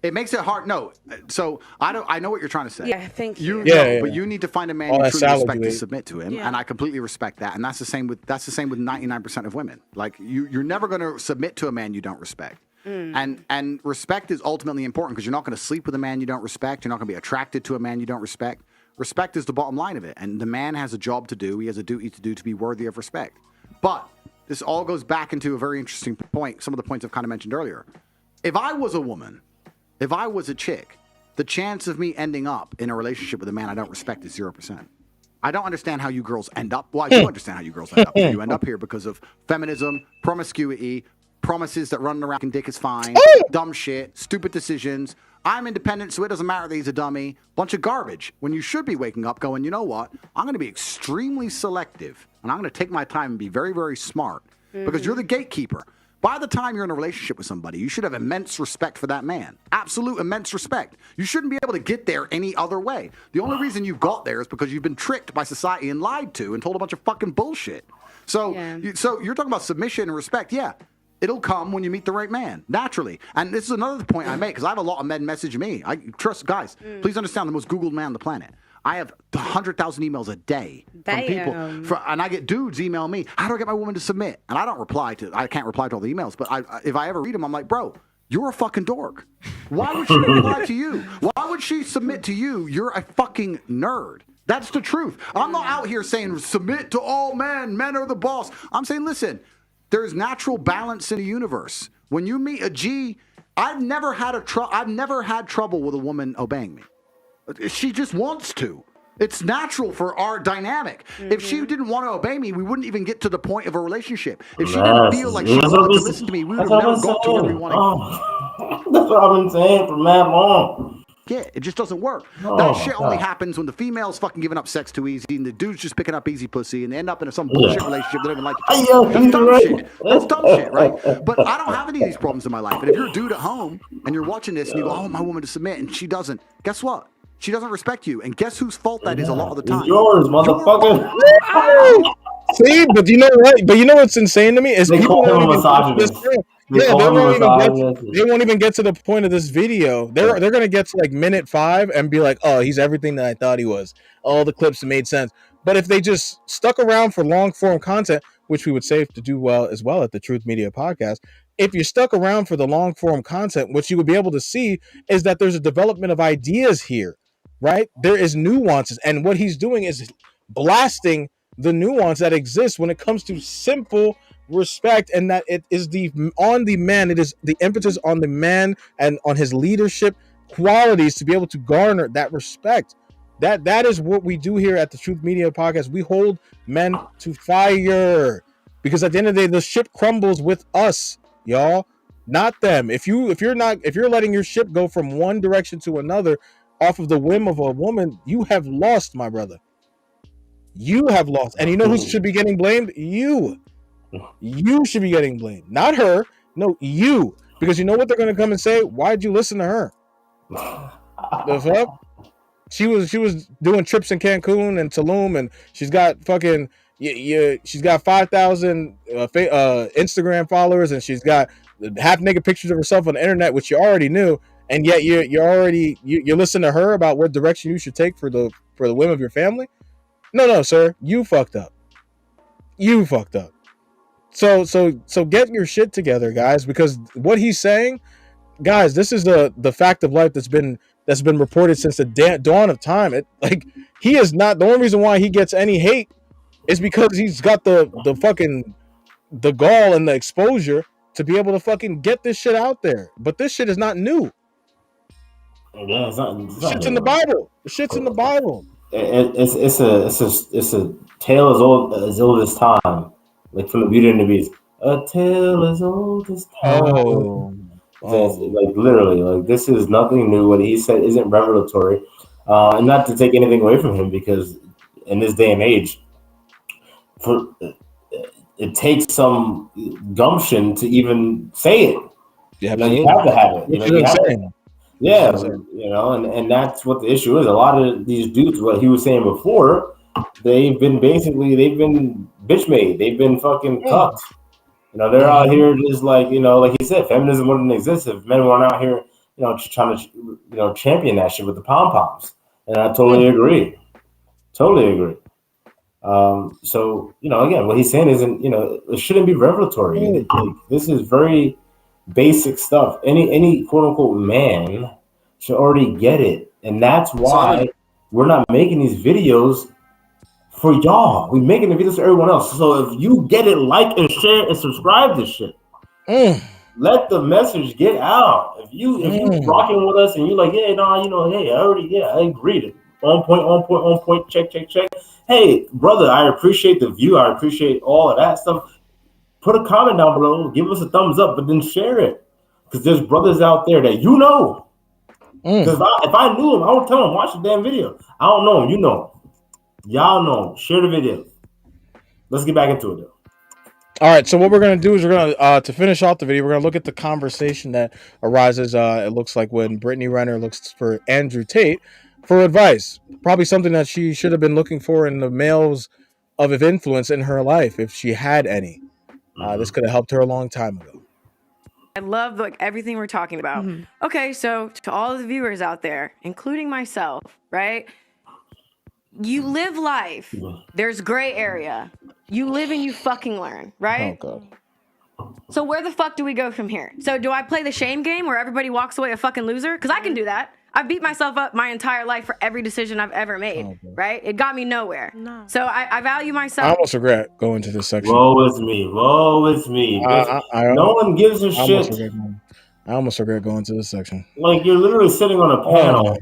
It makes it hard. No, so I know what you're trying to say. Yeah, thank you. But you need to find a man you truly respect to submit to him, and I completely respect that. And that's the same with 99% of women. Like you're never going to submit to a man you don't respect. And respect is ultimately important because you're not going to sleep with a man you don't respect. You're not going to be attracted to a man you don't respect. Respect is the bottom line of it, and the man has a job to do. He has a duty to do to be worthy of respect. But this all goes back into a very interesting point. Some of the points I've kind of mentioned earlier. If I was a woman. If I was a chick, the chance of me ending up in a relationship with a man I don't respect is 0%. I don't understand how you girls end up. Well, I do understand how you girls end up here. You end up here because of feminism, promiscuity, promises that running around and dick is fine, dumb shit, stupid decisions. I'm independent, so it doesn't matter that he's a dummy. Bunch of garbage. When you should be waking up going, you know what? I'm going to be extremely selective, and I'm going to take my time and be very, very smart because you're the gatekeeper. By the time you're in a relationship with somebody, you should have immense respect for that man. Absolute immense respect. You shouldn't be able to get there any other way. The only reason you've got there is because you've been tricked by society and lied to and told a bunch of fucking bullshit. So, so you're talking about submission and respect. Yeah, it'll come when you meet the right man, naturally. And this is another point I make because I have a lot of men message me. I trust, guys, please understand, the most Googled man on the planet. I have 100,000 emails a day from people, and I get dudes email me, how do I get my woman to submit? And I can't reply to all the emails, but if I ever read them, I'm like, bro, you're a fucking dork. Why would she reply to you? Why would she submit to you? You're a fucking nerd. That's the truth. I'm not out here saying submit to all men. Men are the boss. I'm saying, listen, there's natural balance in the universe. When you meet a G, I've never had trouble with a woman obeying me. She just wants to. It's natural for our dynamic. If she didn't want to obey me, we wouldn't even get to the point of a relationship. If she didn't feel like she wanted to listen to me, we would have never got to where we wanted. That's what I've been saying for mad long. Yeah, it just doesn't work. That shit only happens when the female's fucking giving up sex too easy and the dude's just picking up easy pussy and they end up in some bullshit relationship they don't even like. That's dumb shit. That's dumb shit, right? But I don't have any of these problems in my life. And if you're a dude at home and you're watching this and you go, oh, my woman to submit, and she doesn't, guess what? She doesn't respect you. And guess whose fault that is a lot of the time? It's yours, motherfucker. See, but you know what? But you know what's insane to me is they people call him a misogynist. they won't even get to the point of this video. They're gonna get to like minute 5 and be like, oh, he's everything that I thought he was. All the clips made sense. But if they just stuck around for long form content, which we would say to do well as well at the Truth Media Podcast, if you stuck around for the long form content, what you would be able to see is that there's a development of ideas here, right? There is nuances, and what he's doing is blasting the nuance that exists when it comes to simple respect, and that it is on the man. It is the emphasis on the man and on his leadership qualities to be able to garner that respect. That is what we do here at the Truth Media Podcast. We hold men to fire because at the end of the day, the ship crumbles with us, y'all, not them. If you're letting your ship go from one direction to another off of the whim of a woman, you have lost, my brother. You have lost. And you know who should be getting blamed? You. You should be getting blamed. Not her. No, you. Because you know what they're going to come and say? Why'd you listen to her? The fuck? She was doing trips in Cancun and Tulum, and she's got fucking she's got 5,000 Instagram followers, and she's got half naked pictures of herself on the internet, which you already knew, and yet you're listening to her about what direction you should take for the whim of your family. No, sir, you fucked up. You fucked up. So get your shit together, guys, because what he's saying, guys, this is the fact of life that's been reported since the dawn of time. He is not the only reason why he gets any hate is because he's got the gall and the exposure to be able to fucking get this shit out there. But this shit is not new. Yeah, it's not shit's in the Bible. The shit's in the Bible. It's a tale as old as time, like from the Beauty and the Beast. A tale as old as time. Like literally, like this is nothing new. What he said isn't revelatory, and not to take anything away from him, because in this day and age, it takes some gumption to even say it. Yeah, you have to have it. And that's what the issue is. A lot of these dudes, what he was saying before, they've been bitch made. They've been fucking cucked. They're out here just like he said, feminism wouldn't exist if men weren't out here trying to, champion that shit with the pom poms, and I totally agree. Totally agree. So again, what he's saying isn't, it shouldn't be revelatory. This is very basic stuff. Any quote unquote man should already get it, and that's why we're not making these videos for y'all. We're making the videos for everyone else. So if you get it, like and share and subscribe to shit. Let the message get out. If you rocking with us and you're like, hey, I agreed. On point, check. Hey, brother, I appreciate the view. I appreciate all of that stuff. Put a comment down below. Give us a thumbs up, but then share it. Because there's brothers out there that you know. Because if I knew him, I would tell him, watch the damn video. I don't know him. You know him. Y'all know him. Share the video. Let's get back into it, though. All right, so what we're going to do is we're going to, to finish off the video, we're going to look at the conversation that arises, it looks like when Brittany Renner looks for Andrew Tate for advice. Probably something that she should have been looking for in the males of influence in her life, if she had any. This could have helped her a long time ago. I love everything we're talking about. Okay, so to all of the viewers out there, including myself, right? You live life. There's gray area. You live and you fucking learn, right? Oh, God. So where the fuck do we go from here? So do I play the shame game where everybody walks away a fucking loser? Because I can do that. I've beat myself up my entire life for every decision I've ever made, right? It got me nowhere. No. So I value myself. I almost regret going to this section. Woe is me. No one gives a shit. I almost regret going to this section. Like, you're literally sitting on a panel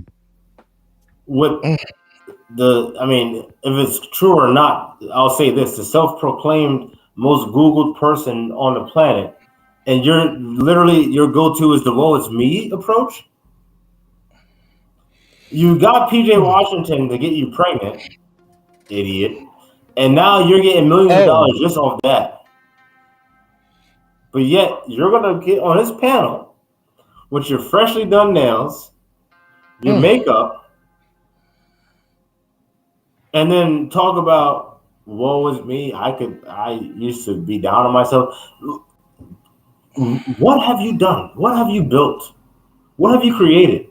with if it's true or not, I'll say this, the self-proclaimed most Googled person on the planet, and your go-to is the woe is me approach. You got PJ Washington to get you pregnant, idiot, and now you're getting millions of dollars just off that. But yet, you're going to get on this panel with your freshly done nails, your makeup, and then talk about, woe is me, I used to be down on myself. What have you done? What have you built? What have you created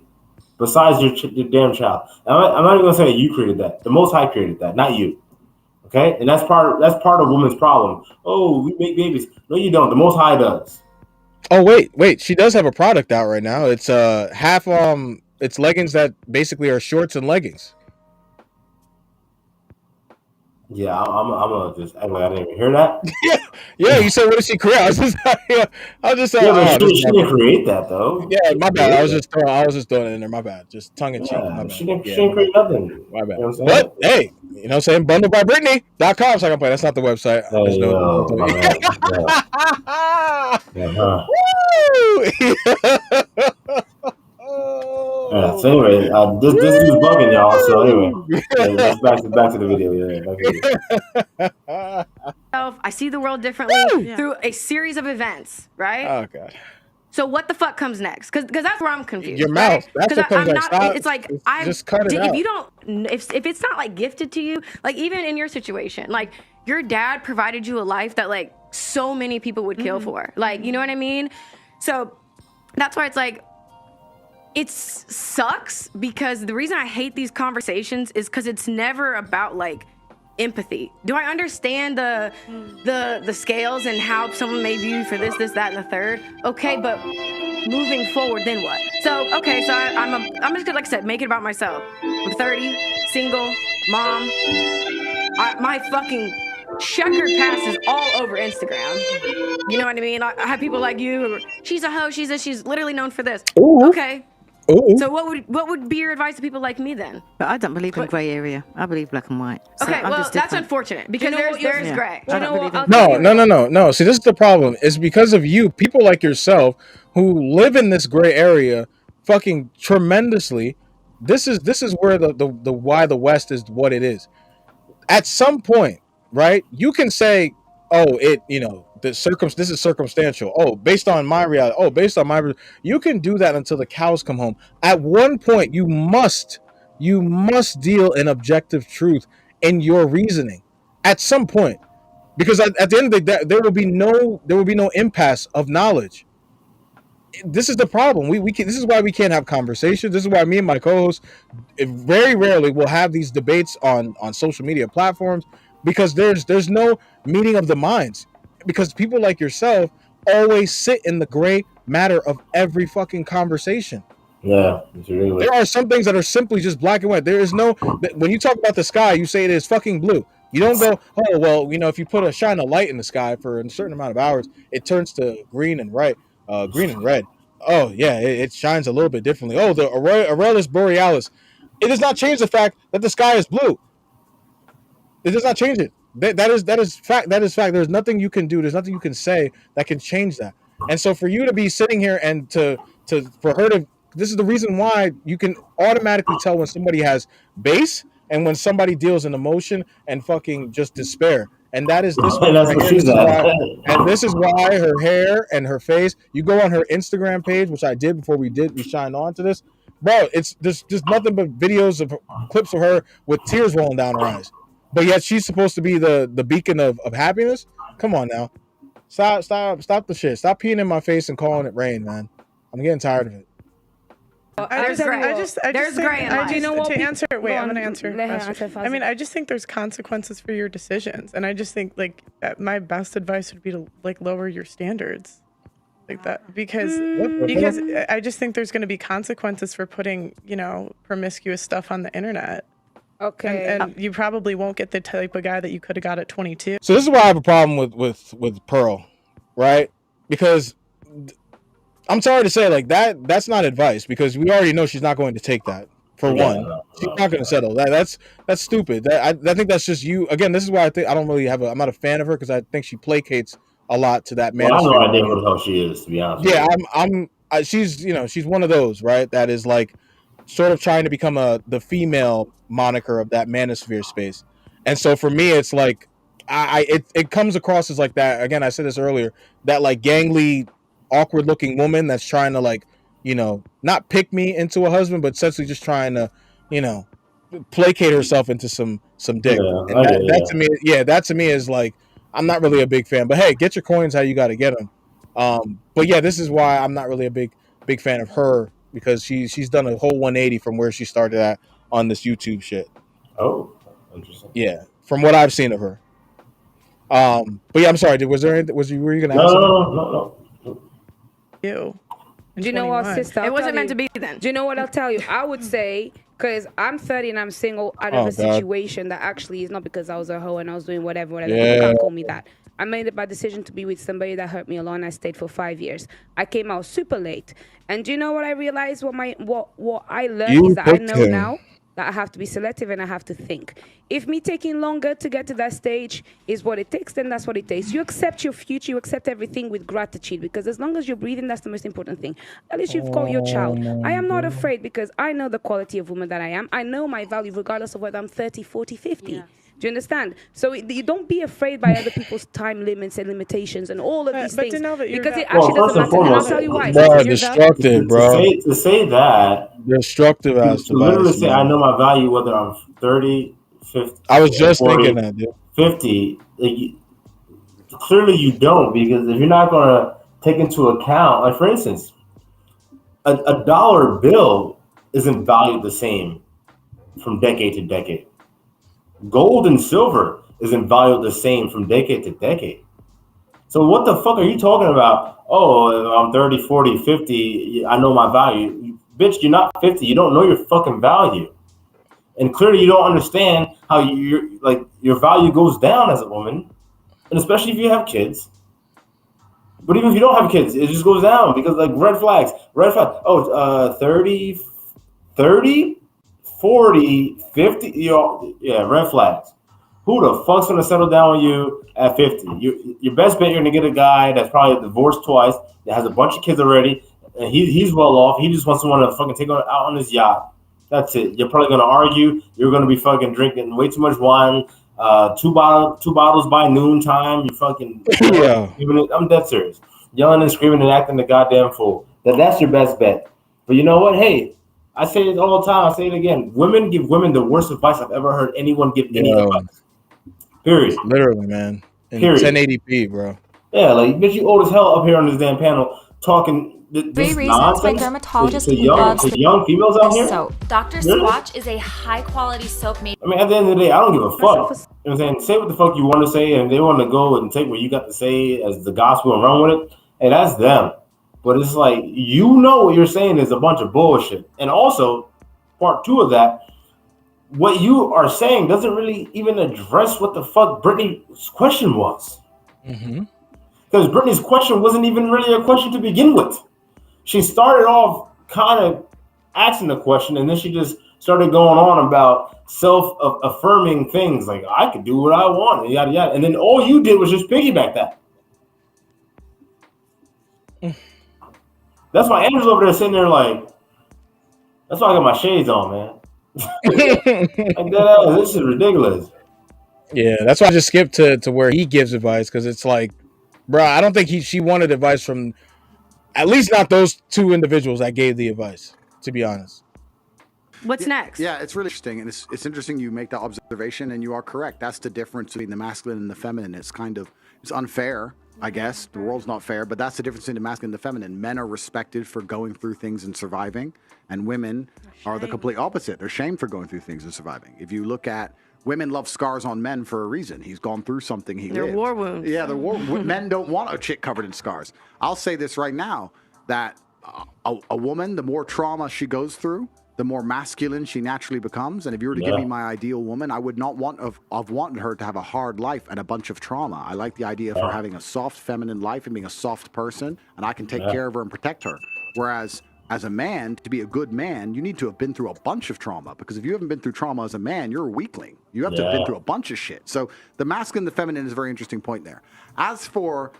besides your damn child? I'm not even going to say you created that. The Most High created that, not you. Okay? And that's part of women's problem. Oh, we make babies. No, you don't. The Most High does. Oh, wait. She does have a product out right now. It's it's leggings that basically are shorts and leggings. Yeah, I'm gonna just act like I didn't even hear that. Yeah. You said, what did she create? I was just she didn't create that though. Yeah, my bad. I was just throwing it in there. My bad. Just tongue in cheek. My bad. She didn't create nothing. My bad. But hey, you know what I'm saying? Bundledbybritney.com. So I can play. That's not the website. So anyway, this is bugging y'all. So anyway, let's back to the video. I see the world differently through a series of events, right? Oh, God. So what the fuck comes next? Because that's where I'm confused. Your mouth. Right? That's what comes next. It's like just cut it out. If you don't, if it's not like gifted to you, like even in your situation, like your dad provided you a life that like so many people would kill for. Like, you know what I mean? So that's why it's like, it sucks because the reason I hate these conversations is because it's never about like empathy. Do I understand the scales and how someone may view you for this, that, and the third? Okay, but moving forward, then what? So okay, so I'm just gonna, like I said, make it about myself. I'm 30, single, mom. My fucking checkered past is all over Instagram. You know what I mean? I have people like you. She's a hoe. She's literally known for this. Ooh. Okay. Ooh. So what would be your advice to people like me then? But I don't believe in grey area. I believe black and white. So okay, well that's unfortunate because there's gray. No. See, this is the problem. It's because of you, people like yourself, who live in this gray area, fucking tremendously. This is where the why the West is what it is. At some point, right? You can say, oh, this is circumstantial. Oh, based on my reality. Oh, based on my, you can do that until the cows come home. At one point, you must deal in objective truth in your reasoning. At some point, because at the end of the day, there will be no impasse of knowledge. this is the problem. This is why we can't have conversations. This is why me and my co-host very rarely will have these debates on social media platforms, because there's no meeting of the minds, because people like yourself always sit in the gray matter of every fucking conversation. Yeah, there are some things that are simply just black and white. There is no, when you talk about the sky, you say it is fucking blue. You don't go, oh well, if you shine a light in the sky for a certain amount of hours, it turns to green and red. Oh yeah, it shines a little bit differently. Oh, the Aurelius Borealis. It does not change the fact that the sky is blue. It does not change it. That is fact. That is fact. There's nothing you can do. There's nothing you can say that can change that. And so for you to be sitting here and for her to, this is the reason why you can automatically tell when somebody has base and when somebody deals in emotion and fucking just despair. And that is this one right here. And this is why her hair and her face. You go on her Instagram page, which I did before we signed on to this, bro. There's just nothing but videos of clips of her with tears rolling down her eyes. But yet she's supposed to be the beacon of happiness. Come on now, stop the shit. Stop peeing in my face and calling it rain, man. I'm getting tired of it. I just think, you know what? To answer, wait, I'm gonna answer. I mean, I just think there's consequences for your decisions, and I just think my best advice would be to lower your standards, like that, because I just think there's going to be consequences for putting promiscuous stuff on the internet. Okay. And you probably won't get the type of guy that you could have got at 22. So this is why I have a problem with Pearl, right? Because I'm sorry to say, that's not advice, because we already know she's not going to take that. For one, she's not going to settle. That's stupid. I think that's just you. Again, this is why I think I don't really I'm not a fan of her, because I think she placates a lot to that man. Well, I have no idea who the hell she is, to be honest. Yeah, she's one of those, right? That is sort of trying to become the female moniker of that manosphere space. And so for me, it's it comes across as that. Again, I said this earlier, that gangly, awkward looking woman that's trying to not pick me into a husband, but essentially just trying to placate herself into some dick. And that to me is I'm not really a big fan. But hey, get your coins how you got to get them. But yeah, this is why I'm not really a big fan of her, because she's done a whole 180 from where she started at on this YouTube shit. Oh, interesting. Yeah, from what I've seen of her. But yeah, I'm sorry. Were you gonna ask? No. You. Do you know what, sister? It wasn't meant to be then. Do you know what I'll tell you? I would say, because I'm 30 and I'm single out of a situation that actually is not because I was a hoe and I was doing whatever. Yeah. You can't call me that. I made a bad decision to be with somebody that hurt me a lot, and I stayed for 5 years. I came out super late. And do you know what I realized? What I learned is that I know now that I have to be selective and I have to think. If me taking longer to get to that stage is what it takes, then that's what it takes. You accept your future, you accept everything with gratitude, because as long as you're breathing, that's the most important thing. At least you've got your child. I am not afraid, because I know the quality of woman that I am. I know my value regardless of whether I'm 30, 40, 50. Yeah. Do you understand? So you don't be afraid by other people's time limits and limitations and all of these things, because it actually doesn't matter. And I'll tell you why. Destructive, bro. To say that. Destructive ass. To literally say, I know my value, whether I'm 30, 50. I was just 40, thinking that, dude. 50. Clearly you don't, because if you're not going to take into account, for instance, a dollar bill isn't valued the same from decade to decade. Gold and silver isn't valued the same from decade to decade. So what the fuck are you talking about? Oh, I'm 30, 40, 50. I know my value. Bitch, you're not 50. You don't know your fucking value. And clearly you don't understand how your value goes down as a woman. And especially if you have kids. But even if you don't have kids, it just goes down, because red flags. Oh, 30, 40, 50, red flags. Who the fuck's gonna settle down with you at 50? Your best bet, you're gonna get a guy that's probably divorced twice, that has a bunch of kids already, and he's well off. He just wants someone to fucking take out on his yacht. That's it. You're probably gonna argue. You're gonna be fucking drinking way too much wine. Two bottles by noontime. You fucking I'm dead serious. Yelling and screaming and acting the goddamn fool. That's your best bet. But you know what? Hey, I say it all the time. I say it again. Women give women the worst advice I've ever heard anyone give any advice. Period. Literally, man. In Period. 1080p, bro. Yeah, bitch, you old as hell up here on this damn panel talking this reasons nonsense my dermatologist to loves young females out here. soap. Dr. Really? Squatch is a high-quality soap made. I mean, at the end of the day, I don't give a fuck. You know what I'm saying? Say what the fuck you want to say, and if they want to go and take what you got to say as the gospel and run with it, hey, that's them. But it's like, you know what you're saying is a bunch of bullshit. And also, part 2 of that, what you are saying doesn't really even address what the fuck Brittany's question was. Because Brittany's question wasn't even really a question to begin with. She started off kind of asking the question, and then she just started going on about self-affirming things like, I could do what I want, and yada yada. And then all you did was just piggyback that. That's why Andrew's over there sitting there like, that's why I got my shades on, man. Like that, this is ridiculous. Yeah, that's why I just skipped to where he gives advice, because it's like, bro, I don't think she wanted advice from, at least not those 2 individuals that gave the advice, to be honest. What's next? Yeah, it's really interesting, and it's interesting you make that observation, and you are correct. That's the difference between the masculine and the feminine. It's unfair, I guess. The world's not fair, but that's the difference between the masculine and the feminine. Men are respected for going through things and surviving, and women are the complete opposite. They're shamed for going through things and surviving. If you look at women love scars on men for a reason. He's gone through something. They're war wounds. Yeah, men don't want a chick covered in scars. I'll say this right now, that a woman, the more trauma she goes through, the more masculine she naturally becomes. And if you were to give me my ideal woman, I would not have wanted her to have a hard life and a bunch of trauma. I like the idea of her having a soft feminine life and being a soft person, and I can take care of her and protect her. Whereas as a man, to be a good man, you need to have been through a bunch of trauma, because if you haven't been through trauma as a man, you're a weakling. You have to have been through a bunch of shit. So the masculine and the feminine is a very interesting point there. As for,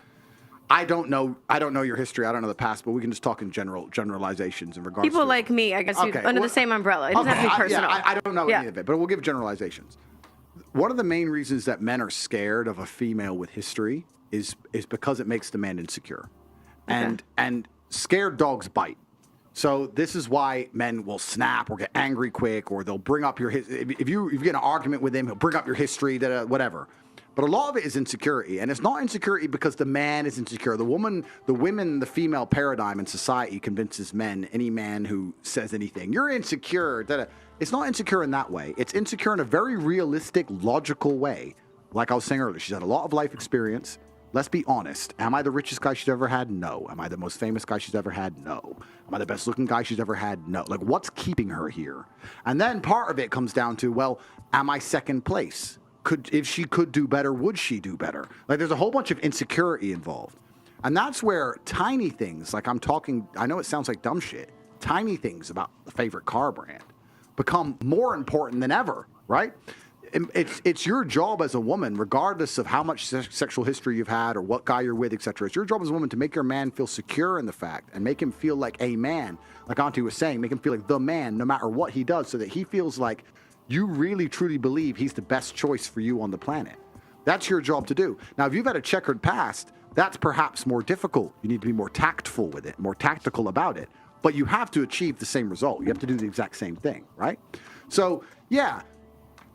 I don't know your history, I don't know the past, but we can just talk in generalizations in regards to people like me, I guess, under the same umbrella. It doesn't have to be personal. I don't know any of it, but we'll give generalizations. One of the main reasons that men are scared of a female with history is because it makes the man insecure. And scared dogs bite. So this is why men will snap or get angry quick, or they'll bring up if you get in an argument with him, he'll bring up your history, whatever. But a lot of it is insecurity, and it's not insecurity because the man is insecure. The female paradigm in society convinces men, any man who says anything, you're insecure. It's not insecure in that way. It's insecure in a very realistic, logical way. Like I was saying earlier, she's had a lot of life experience. Let's be honest. Am I the richest guy she's ever had? No. Am I the most famous guy she's ever had? No. Am I the best looking guy she's ever had? No. Like, what's keeping her here? And then part of it comes down to, well, am I second place? If she could do better, would she do better? Like, there's a whole bunch of insecurity involved. And that's where tiny things, like I know it sounds like dumb shit, tiny things about the favorite car brand become more important than ever, right? It's your job as a woman, regardless of how much sexual history you've had or what guy you're with, etc. It's your job as a woman to make your man feel secure in the fact and make him feel like a man, like Auntie was saying, make him feel like the man no matter what he does, so that he feels like you really truly believe he's the best choice for you on the planet. That's your job to do. Now, if you've had a checkered past, that's perhaps more difficult. You need to be more tactful with it, more tactical about it. But you have to achieve the same result. You have to do the exact same thing, right? So, yeah,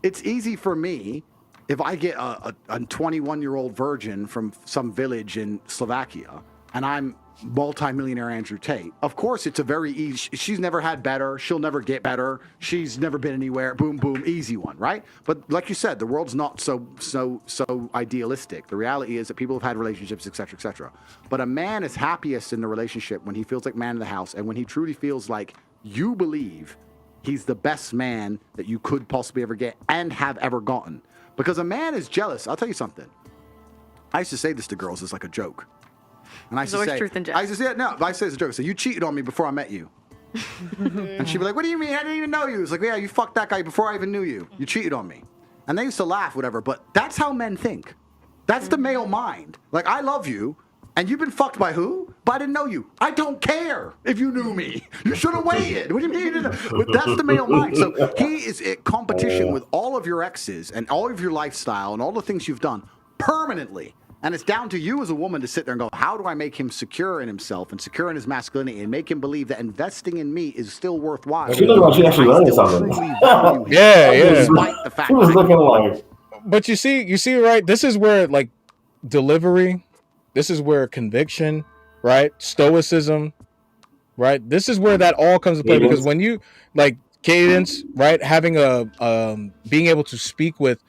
it's easy for me if I get a 21-year-old virgin from some village in Slovakia and I'm multi-millionaire Andrew Tate. Of course, it's a very easy, she's never had better, she'll never get better, she's never been anywhere, boom, boom, easy one, right? But like you said, the world's not so idealistic. The reality is that people have had relationships, etc., etc. But a man is happiest in the relationship when he feels like man of the house and when he truly feels like you believe he's the best man that you could possibly ever get and have ever gotten. Because a man is jealous. I'll tell you something. I used to say this to girls as like a joke. And I used to say, truth and jest. I used to say, no, I say it's a joke. So you cheated on me before I met you. And she'd be like, what do you mean? I didn't even know you. It's like, yeah, you fucked that guy before I even knew you. You cheated on me. And they used to laugh, whatever. But that's how men think. That's the male mind. Like, I love you. And you've been fucked by who? But I didn't know you. I don't care if you knew me. You should have waited. What do you mean you didn't? But that's the male mind. So he is in competition with all of your exes and all of your lifestyle and all the things you've done permanently. And it's down to you as a woman to sit there and go, how do I make him secure in himself and secure in his masculinity and make him believe that investing in me is still worthwhile? She looked like she actually learned something. Yeah. Despite the fact she was looking like. But you see, right? This is where like delivery, this is where conviction, right? Stoicism, right? This is where that all comes to play, because when you like cadence, right, having a being able to speak with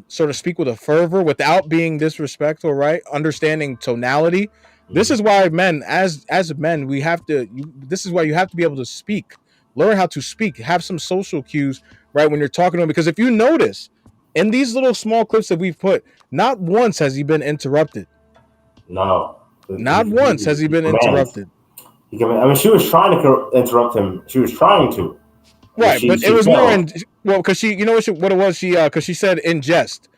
sort of speak with a fervor without being disrespectful, right? Understanding tonality. This is why men, as men, we have to. This is why you have to be able to speak, learn how to speak, have some social cues, right, when you're talking to him. Because if you notice in these little small clips that we've put, not once has he been interrupted. No, not once has he been interrupted. I mean, she was trying to interrupt him. She was trying to. Right, but it was more in because she, you know what it was, she because she said in jest,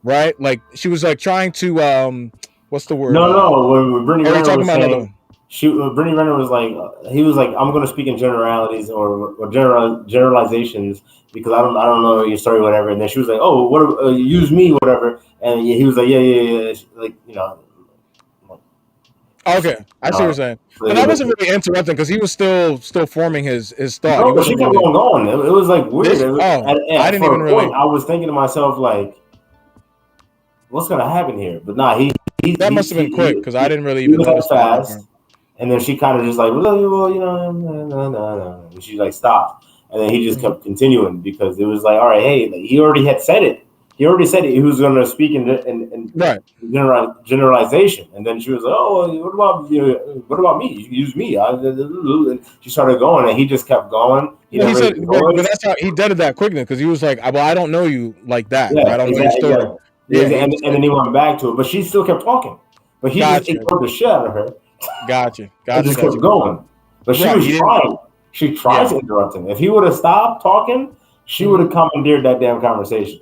right? Like she was like trying to what's the word? No. When Brittany Renner talking was about saying, Brittany Renner was like, he was like, I'm going to speak in generalities or generalizations because I don't know your story, whatever. And then she was like, oh, what? Use me, whatever. And he was like, yeah, like Okay, I see what you're saying. But I wasn't really interrupting because he was still forming his thought. No, but she kept going. It was like weird. I didn't even really. I was thinking to myself like, what's gonna happen here? But nah, that must have been quick because I didn't really even notice fast. And then she kind of just like, well, you know, no. And she like stopped, and then he just kept continuing because it was like, all right, hey, like, he already had said it. He already said he was going to speak in generalization, and then she was like, "Oh, what about you? What about me? Use me." And she started going, and he just kept going. He said, but that's how he did it that quickly because he was like, "Well, I don't know you like that. Yeah, I don't know your story." Yeah, and then he went back to it, but she still kept talking. But he just ignored the shit out of her. Gotcha. And just kept going. But she was trying. She tried to interrupt him. If he would have stopped talking, she would have commandeered that damn conversation.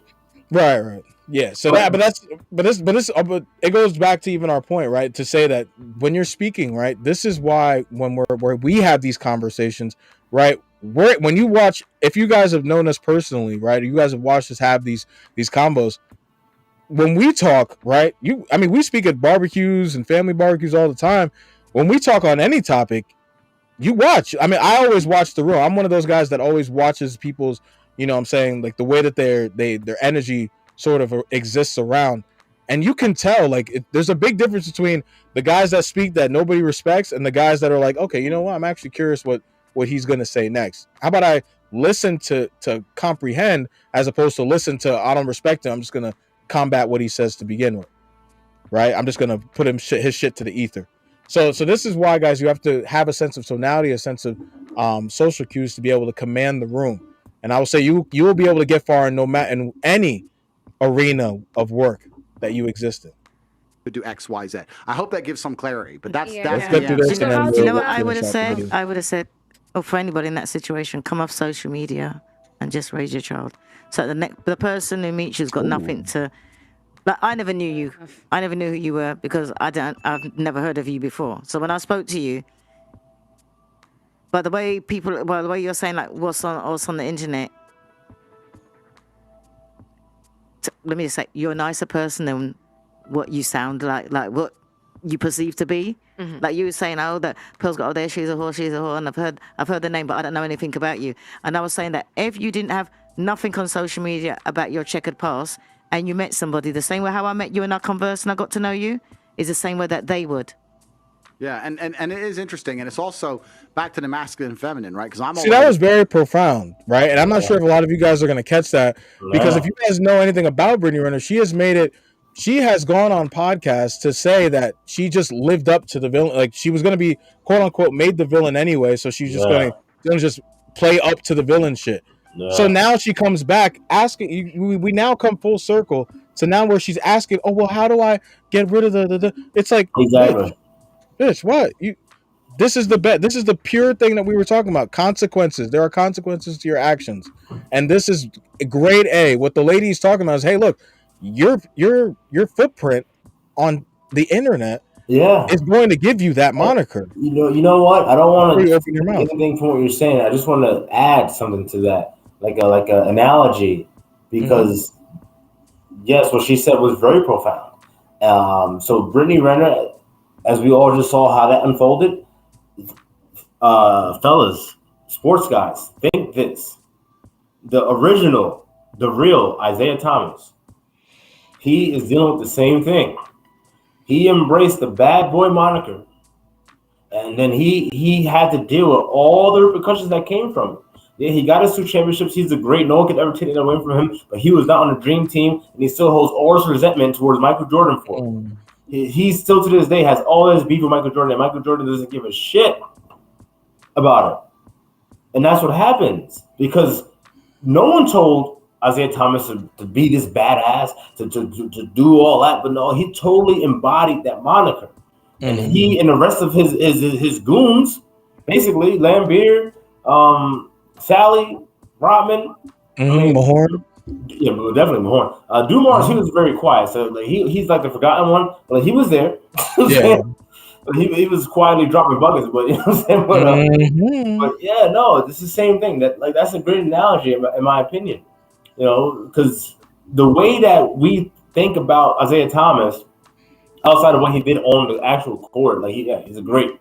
Right. Yeah. So it goes back to even our point, right? To say that when you're speaking, right, this is why when we have these conversations, right? When you watch, if you guys have known us personally, right, you guys have watched us have these combos. When we talk, right, we speak at barbecues and family barbecues all the time. When we talk on any topic, you watch. I mean, I always watch the room. I'm one of those guys that always watches people's, you know what I'm saying, like the way that their energy sort of exists around. And you can tell, like, there's a big difference between the guys that speak that nobody respects and the guys that are like, okay, you know what, I'm actually curious what he's going to say next. How about I listen to comprehend as opposed to listen to, I don't respect him, I'm just going to combat what he says to begin with, right? I'm just going to put his shit to the ether. So this is why, guys, you have to have a sense of tonality, a sense of social cues to be able to command the room. And I will say you will be able to get far in any arena of work that you exist in. To do X, Y, Z. I hope that gives some clarity. But that's You know what I would have said? I would have said, for anybody in that situation, come off social media and just raise your child. So the person who meets you's got nothing to. Like, I never knew you. I never knew who you were because I've never heard of you before. So when I spoke to you, but the way you're saying like what's on the internet, let me just say, you're a nicer person than what you sound like what you perceive to be. Mm-hmm. Like you were saying, oh, that Pearl's got, oh, there, she's a whore, and I've heard the name, but I don't know anything about you. And I was saying that if you didn't have nothing on social media about your checkered past, and you met somebody the same way how I met you and I conversed and I got to know you, is the same way that they would. Yeah, and it is interesting, and it's also back to the masculine and feminine, right? Because that was very profound, right? And I'm not sure if a lot of you guys are going to catch that, because if you guys know anything about Brittany Renner, she has gone on podcasts to say that she just lived up to the villain, like she was going to be quote unquote made the villain anyway, so she's just going to just play up to the villain shit. Yeah. So now she comes back asking. We now come full circle. So now where she's asking, oh well, how do I get rid of the? It's like exactly. Bitch, what you? This is the bet. This is the pure thing that we were talking about. Consequences. There are consequences to your actions, and this is grade A. What the lady is talking about is, hey, look, your footprint on the internet, is going to give you that moniker. You know what? I don't want to open your mouth. Anything from what you're saying. I just want to add something to that, like a analogy, because yes, what she said was very profound. So Brittany Renner, as we all just saw how that unfolded, fellas, sports guys, think this. The original, the real Isaiah Thomas, he is dealing with the same thing. He embraced the bad boy moniker, And then he had to deal with all the repercussions that came from it. Yeah, he got us 2 championships. He's a great. No one could ever take that away from him. But he was not on the dream team, and he still holds all this resentment towards Michael Jordan for it. He still to this day has all this beef with Michael Jordan, and Michael Jordan doesn't give a shit about it. And that's what happens because no one told Isaiah Thomas to be this badass, to do all that. But no, he totally embodied that moniker. And he and the rest of his goons, basically, Lambeer, Sally, Rodman, Mahorn. Yeah, definitely Mahorn. Dumars, he was very quiet, so like he's like the forgotten one, but he was there. Yeah. he was quietly dropping buckets, but you know what I'm saying. But yeah, no, it's the same thing. That's a great analogy in my opinion. You know, because the way that we think about Isaiah Thomas, outside of what he did on the actual court, like he's a great.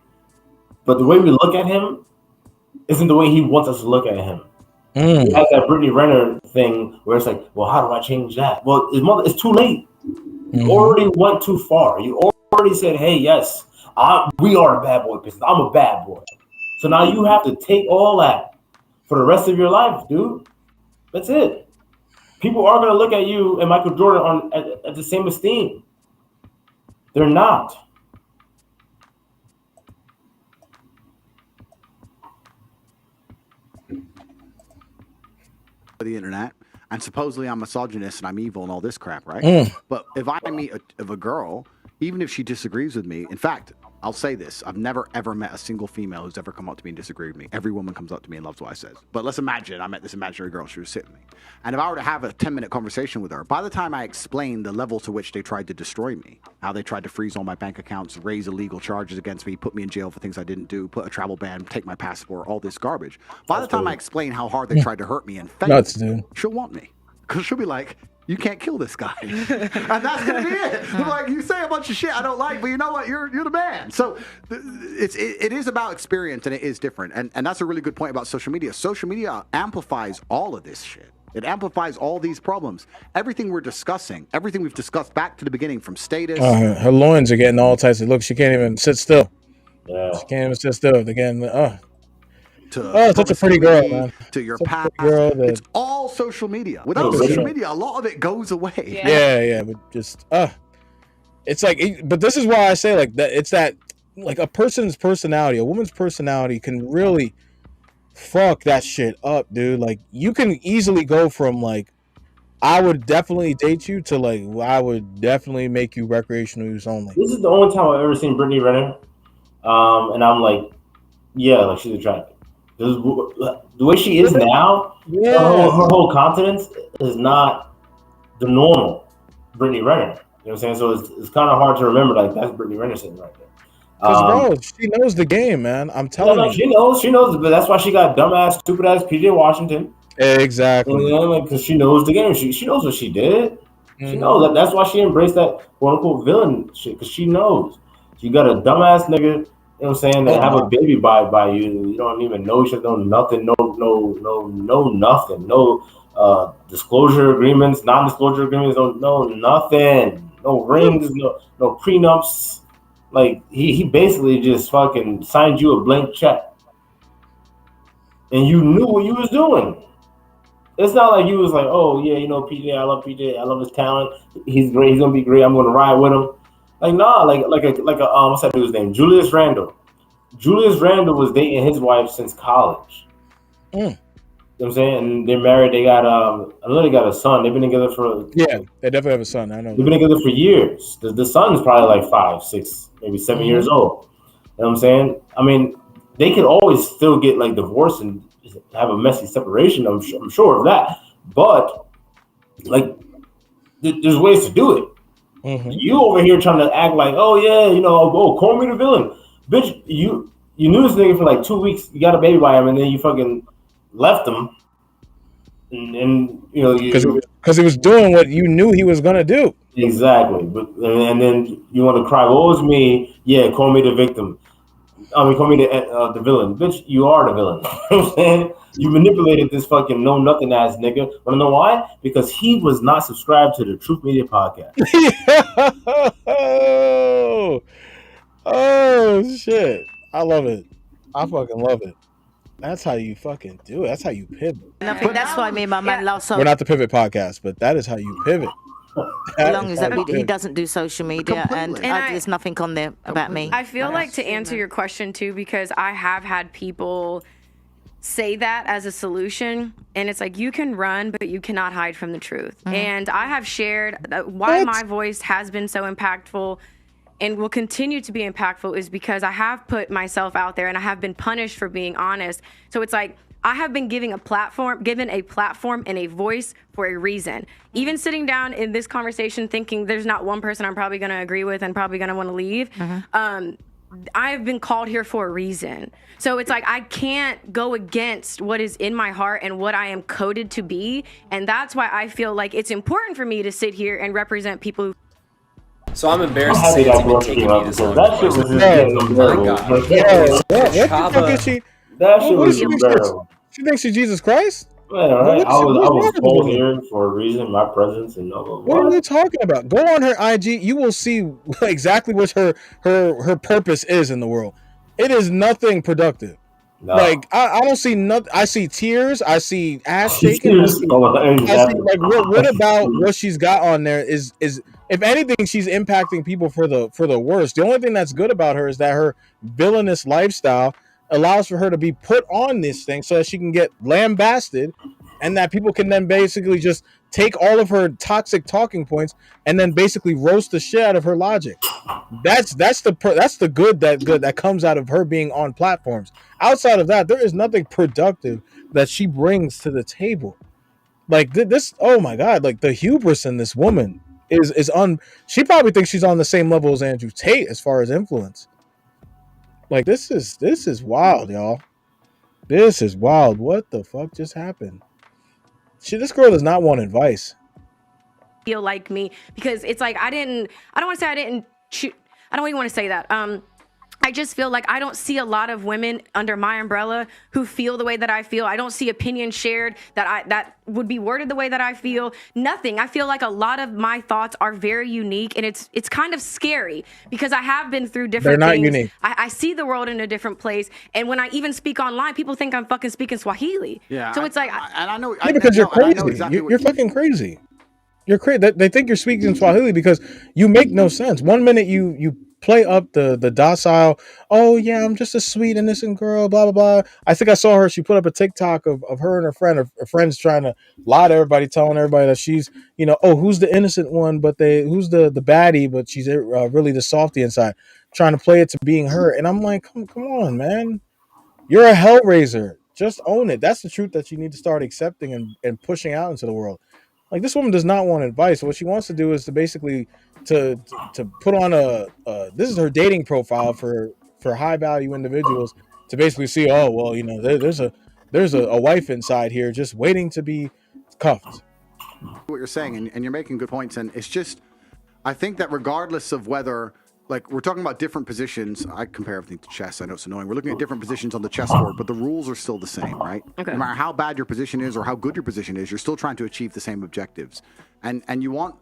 But the way we look at him isn't the way he wants us to look at him. He has that Brittany Renner thing where it's like, well, how do I change that? Well, it's too late. You already went too far. You already said, hey, yes, we are a bad boy business. I'm a bad boy. So now you have to take all that for the rest of your life, dude. That's it. People are going to look at you and Michael Jordan at the same esteem. They're not. The internet, and supposedly I'm misogynist and I'm evil and all this crap, right? But if I meet a girl, even if she disagrees with me, in fact, I'll say this: I've never ever met a single female who's ever come up to me and disagreed with me. Every woman comes up to me and loves what I says. But let's imagine I met this imaginary girl; she was sitting with me, and if I were to have a 10-minute conversation with her, by the time I explain the level to which they tried to destroy me, how they tried to freeze all my bank accounts, raise illegal charges against me, put me in jail for things I didn't do, put a travel ban, take my passport, all this garbage. By the time I explain how hard they tried to hurt me and fail, she'll want me, because she'll be like, you can't kill this guy. And that's going to be it. Like, you say a bunch of shit I don't like, but you know what? You're the man. So it is about experience, and it is different. And that's a really good point about social media. Social media amplifies all of this shit. It amplifies all these problems. Everything we're discussing, everything we've discussed back to the beginning, from status. Her loins are getting all types of look. She can't even sit still. Yeah. She can't even sit still. They're getting, such a pretty girl, man. To your such past. It's all social media. Without social media, a lot of it goes away. Yeah, but just it's like, but this is why I say like that. It's that like a person's personality, a woman's personality can really fuck that shit up, dude. Like you can easily go from like, I would definitely date you to like, I would definitely make you recreational use only. This is the only time I've ever seen Brittany Renner, and I'm like, yeah, like she's attractive. The way she is now, her whole countenance is not the normal Brittany Renner. You know what I'm saying? So it's kind of hard to remember, like, that's Brittany Renner sitting right there. Because, bro, she knows the game, man. I'm telling you. She knows, but that's why she got dumbass, stupid-ass PJ Washington. Exactly. You know, like, because she knows the game. She knows what she did. She knows that. That's why she embraced that quote-unquote villain shit, because she knows. You got a dumbass nigga, you know what I'm saying, that have a baby by you. You don't even know each other, know nothing, no nothing. No disclosure agreements, non-disclosure agreements, no nothing. No rings, no prenups. Like he basically just fucking signed you a blank check. And you knew what you was doing. It's not like you was like, oh yeah, you know, PJ, I love PJ, I love his talent. He's great, he's gonna be great, I'm gonna ride with him. Like nah, like a what's that dude's name? Julius Randle. Julius Randle was dating his wife since college. You know what I'm saying? And they're married. They got I know they got a son. They've been together for they definitely have a son. I know. They've been together for years. The son's probably like 5, 6, maybe 7 years old. You know what I'm saying? I mean, they could always still get like divorced and have a messy separation. I'm sure of that. But like, there's ways to do it. You over here trying to act like, oh yeah, you know, call me the villain, bitch. You knew this nigga for like 2 weeks. You got a baby by him, and then you fucking left him. And you know, because he was doing what you knew he was gonna do. Exactly. But and then you want to cry, woe is me. Yeah, call me the victim. I mean, call me the villain. Bitch, you are the villain. You know what I'm saying? You manipulated this fucking know nothing ass nigga. Wanna know why? Because he was not subscribed to the Truth Media podcast. Oh shit. I love it. I fucking love it. That's how you fucking do it. That's how you pivot. And I think that's why me and my man last We're not the Pivot Podcast, but that is how you pivot. as long as he doesn't do social media and there's nothing on there about me. I feel like to answer your question too, because I have had people say that as a solution, and it's like you can run, but you cannot hide from the truth. And I have shared why my voice has been so impactful and will continue to be impactful is because I have put myself out there and I have been punished for being honest. So it's like I have been given a platform and a voice for a reason. Even sitting down in this conversation thinking there's not one person I'm probably going to agree with and probably going to want to leave. I have been called here for a reason. So it's like I can't go against what is in my heart and what I am coded to be. And that's why I feel like it's important for me to sit here and represent people who. So I'm embarrassed to say it's even taken me this long. That shit was just unbearable. She thinks she's Jesus Christ? Man, right? I was told here for a reason, my presence and what are you talking about? Go on her IG, you will see exactly what her purpose is in the world. It is nothing productive. No. Like I don't see nothing. I see tears. I see ass shaking. I see like what about what she's got on there is if anything she's impacting people for the worse. The only thing that's good about her is that her villainous lifestyle allows for her to be put on this thing so that she can get lambasted, and that people can then basically just take all of her toxic talking points and then basically roast the shit out of her logic. That's the good that comes out of her being on platforms. Outside of that, there is nothing productive that she brings to the table. Like this, oh my god! Like the hubris in this woman is she probably thinks she's on the same level as Andrew Tate as far as influence. Like this is wild, y'all. This is wild. What the fuck just happened? This girl does not want advice. Feel like me because it's like I don't want to say I didn't choose. I don't even want to say that. I just feel like I don't see a lot of women under my umbrella who feel the way that I feel. I don't see opinions shared that would be worded the way that I feel. Nothing. I feel like a lot of my thoughts are very unique, and it's kind of scary because I have been through different things. They're not things. unique. I see the world in a different place, and when I even speak online, people think I'm fucking speaking Swahili. Yeah. So it's like, and I know. Yeah, because you're crazy. Exactly you're fucking crazy. You're crazy. They think you're speaking Swahili because you make no sense. 1 minute you play up the docile, oh yeah, I'm just a sweet innocent girl, blah blah blah. I think I saw her. She put up a TikTok of her and her friend. Her friend's trying to lie to everybody, telling everybody that she's, oh, who's the innocent one, but who's the baddie, but she's really the softy inside, trying to play it to being her. And I'm like, come on, man, you're a hellraiser. Just own it. That's the truth that you need to start accepting and pushing out into the world. Like this woman does not want advice. What she wants to do is to basically to put on this is her dating profile for high value individuals to basically see, oh well, there's a wife inside here just waiting to be cuffed. What you're saying, and you're making good points, and it's just I think that regardless of whether, like, we're talking about different positions. I compare everything to chess. I know it's annoying. We're looking at different positions on the chessboard, but the rules are still the same, right? Okay. No matter how bad your position is or how good your position is, you're still trying to achieve the same objectives. And you want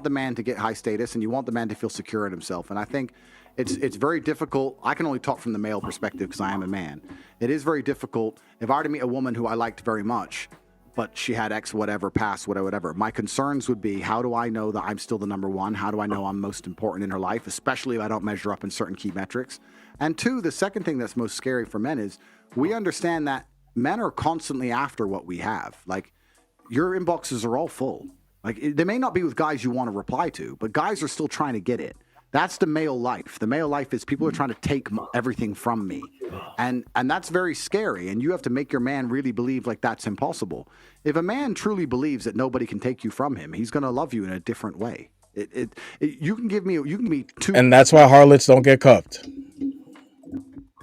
the man to get high status, and you want the man to feel secure in himself. And I think it's very difficult. I can only talk from the male perspective because I am a man. It is very difficult. If I were to meet a woman who I liked very much, but she had X whatever, past whatever. My concerns would be, how do I know that I'm still the number one? How do I know I'm most important in her life, especially if I don't measure up in certain key metrics? And two, the second thing that's most scary for men is we understand that men are constantly after what we have. Like, your inboxes are all full. Like, they may not be with guys you want to reply to, but guys are still trying to get it. That's the male life. The male life is people are trying to take everything from me. And that's very scary. And you have to make your man really believe like that's impossible. If a man truly believes that nobody can take you from him, he's going to love you in a different way. You can give me two. And that's why harlots don't get cuffed.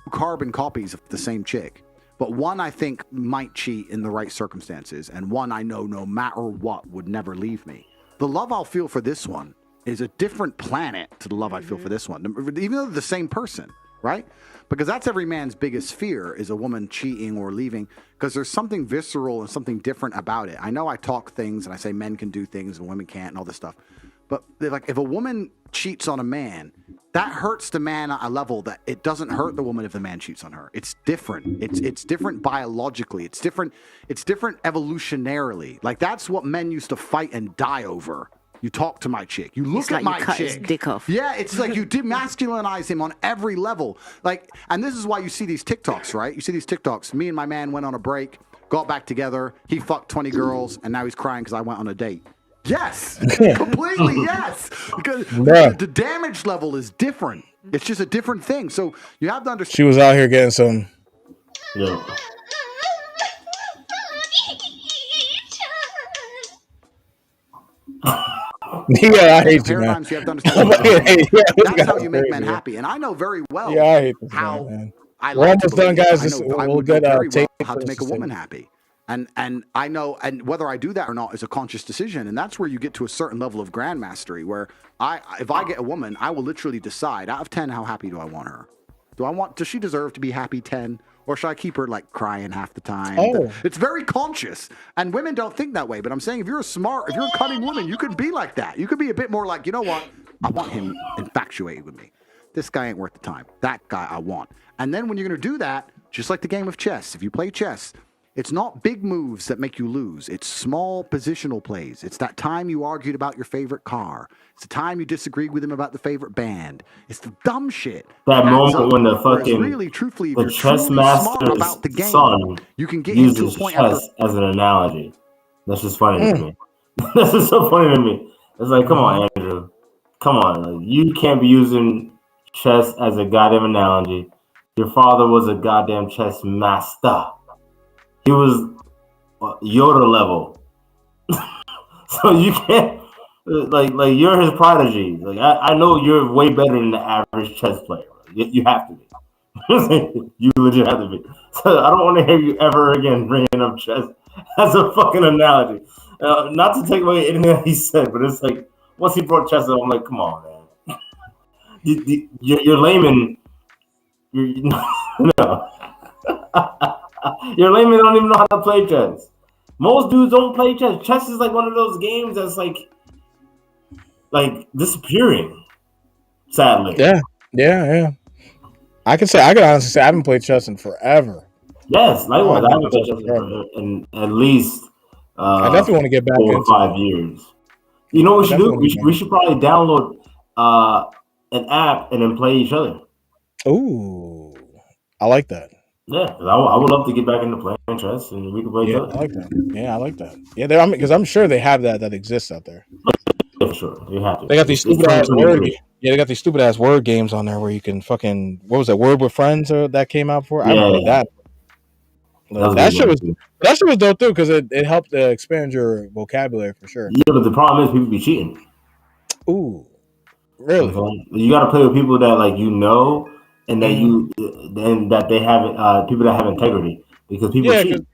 Carbon copies of the same chick. But one I think might cheat in the right circumstances. And one I know no matter what would never leave me. The love I'll feel for this one is a different planet to the love I feel for this one, even though they're the same person, right? Because that's every man's biggest fear, is a woman cheating or leaving, because there's something visceral and something different about it. I know I talk things and I say men can do things and women can't and all this stuff, But like, if a woman cheats on a man, that hurts the man at a level that it doesn't hurt the woman if the man cheats on her. It's different. It's different biologically. It's different evolutionarily. Like, that's what men used to fight and die over. You talk to my chick. You look It's at like my you cut chick. his dick off. Yeah, it's like you demasculinize him on every level. Like, and this is why you see these TikToks, right? You see these TikToks. Me and my man went on a break, got back together. He fucked 20 girls, and now he's crying because I went on a date. Yes, completely yes. Because the damage level is different. It's just a different thing. So you have to understand. She was out here getting some. Yeah. Yeah, I hate you, man. Paradigms you have to understand. That's how you make men happy. And I know very well I hate this how man. I We're like to almost done, believe. guys. I We'll would know get very well Tate how to make a first woman happy. And I know, and whether I do that or not is a conscious decision. And that's where you get to a certain level of grandmastery where if I get a woman, I will literally decide out of 10, how happy do I want her? Does she deserve to be happy 10? Or should I keep her like crying half the time? Oh. It's very conscious. And women don't think that way. But I'm saying if you're a cunning woman, you could be like that. You could be a bit more like, you know what? I want him infatuated with me. This guy ain't worth the time. That guy I want. And then when you're going to do that, just like the game of chess, if you play chess, it's not big moves that make you lose. It's small positional plays. It's that time you argued about your favorite car. It's the time you disagreed with him about the favorite band. It's the dumb shit. That moment when the Whereas fucking really, truthfully, if the you're chess truly smart master's about the game, son you can get him to a uses point chess as an analogy. That's just funny to me. That's just so funny to me. It's like, come on, Andrew. Come on. Like, you can't be using chess as a goddamn analogy. Your father was a goddamn chess master. He was Yoda level. So you can't like you're his prodigy. Like I know you're way better than the average chess player. You have to be. You legit have to be. So I don't want to hear you ever again bringing up chess as a fucking analogy. Not to take away anything that he said, but it's like once he brought chess up, I'm like, come on, man. You're layman. No. Your layman don't even know how to play chess. Most dudes don't play chess. Chess is like one of those games that's like disappearing. Sadly. Yeah. I can honestly say I haven't played chess in forever. Yes, likewise. I haven't played chess in at least I definitely want to get back into 5 years. You know what we should do? We should probably download an app and then play each other. Ooh, I like that. Yeah, I would love to get back into playing chess and we can play each other. I like that. Yeah, I like that. Yeah, because I'm sure they have that exists out there. Yeah, for sure. You have to. They got these stupid ass word. Yeah, they got these stupid ass word games on there where you can fucking what was that Word with Friends that came out for? I played that. That shit was dope too because it helped expand your vocabulary for sure. Yeah, but the problem is people be cheating. Ooh, really? You got to play with people that and that they have people that have integrity because people cheat.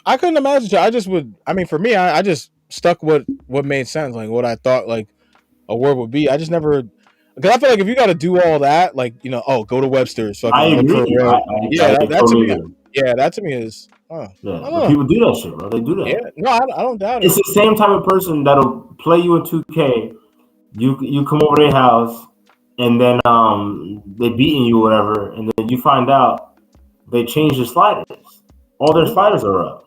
I couldn't imagine. I just would. I mean, for me, I just stuck what made sense, like what I thought like a word would be. I just never. Because I feel like if you got to do all that, like go to Webster's. So I agree. That to me is. People do that shit, bro. They do that. Yeah, no, I don't doubt it. It's the same type of person that'll play you in 2K. You come over their house, and then they beating you or whatever, and then you find out they changed the sliders. All their sliders are up.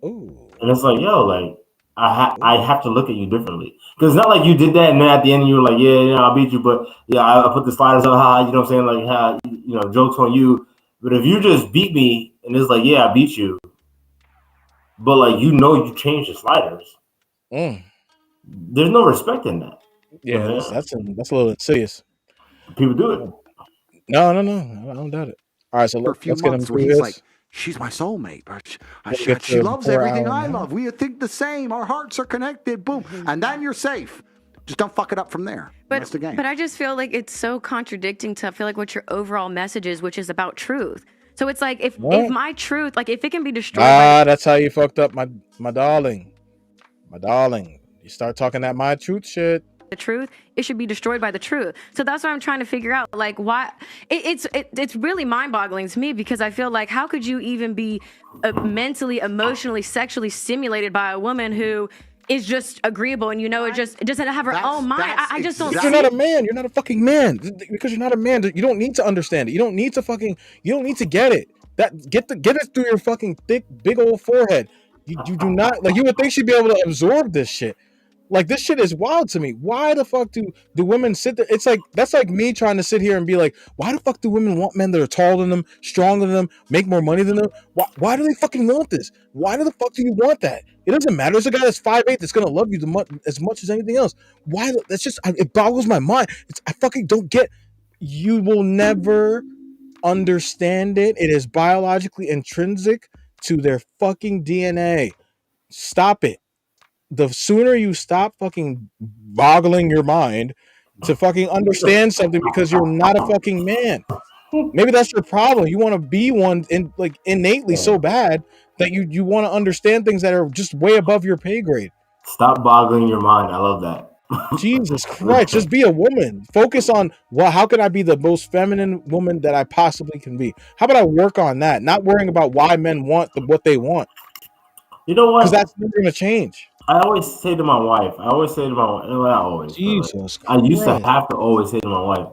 Ooh. And it's like, yo, like I have to look at you differently because it's not like you did that and then at the end you were like, yeah, I'll beat you, but yeah, I put the sliders up high. You know what I'm saying? Like, jokes on you. But if you just beat me and it's like, yeah, I beat you, but like you changed the sliders, there's no respect in that. Yeah, that's a little insidious. People do it. No, I don't doubt it. All right, so let's get him through this. Like, she's my soulmate. She loves everything I love. We think the same. Our hearts are connected. Boom. And then you're safe. Just don't fuck it up from there. That's the game. But I just feel like it's so contradicting to feel like what your overall message is, which is about truth. So it's like if my truth, like if it can be destroyed. That's how you fucked up my darling. My darling. You start talking that my truth shit. The truth, it should be destroyed by the truth. So that's what I'm trying to figure out. Like, why? It's really mind-boggling to me because I feel like how could you even be mentally, emotionally, sexually stimulated by a woman who is just agreeable, and it doesn't have her own mind. I just don't. You're not a man. You're not a fucking man. Because you're not a man, you don't need to understand it. You don't need to get it. Get it through your fucking thick, big old forehead. You do not, like, you would think she'd be able to absorb this shit. Like, this shit is wild to me. Why the fuck do women sit there? It's like, that's like me trying to sit here and be like, why the fuck do women want men that are taller than them, stronger than them, make more money than them? Why do they fucking want this? Why the fuck do you want that? It doesn't matter. There's a guy that's 5'8" that's gonna love you as much as anything else. Why? That's just, it boggles my mind. I fucking don't get. You will never understand it. It is biologically intrinsic to their fucking DNA. Stop it. The sooner you stop fucking boggling your mind to fucking understand something, because you're not a fucking man. Maybe that's your problem. You want to be one innately so bad that you want to understand things that are just way above your pay grade. Stop boggling your mind. I love that. Jesus Christ, just be a woman. Focus on, well, how can I be the most feminine woman that I possibly can be? How about I work on that? Not worrying about why men want what they want. You know what? Because that's never going to change. I always say to my wife, not always. Jesus I used to have to always say to my wife,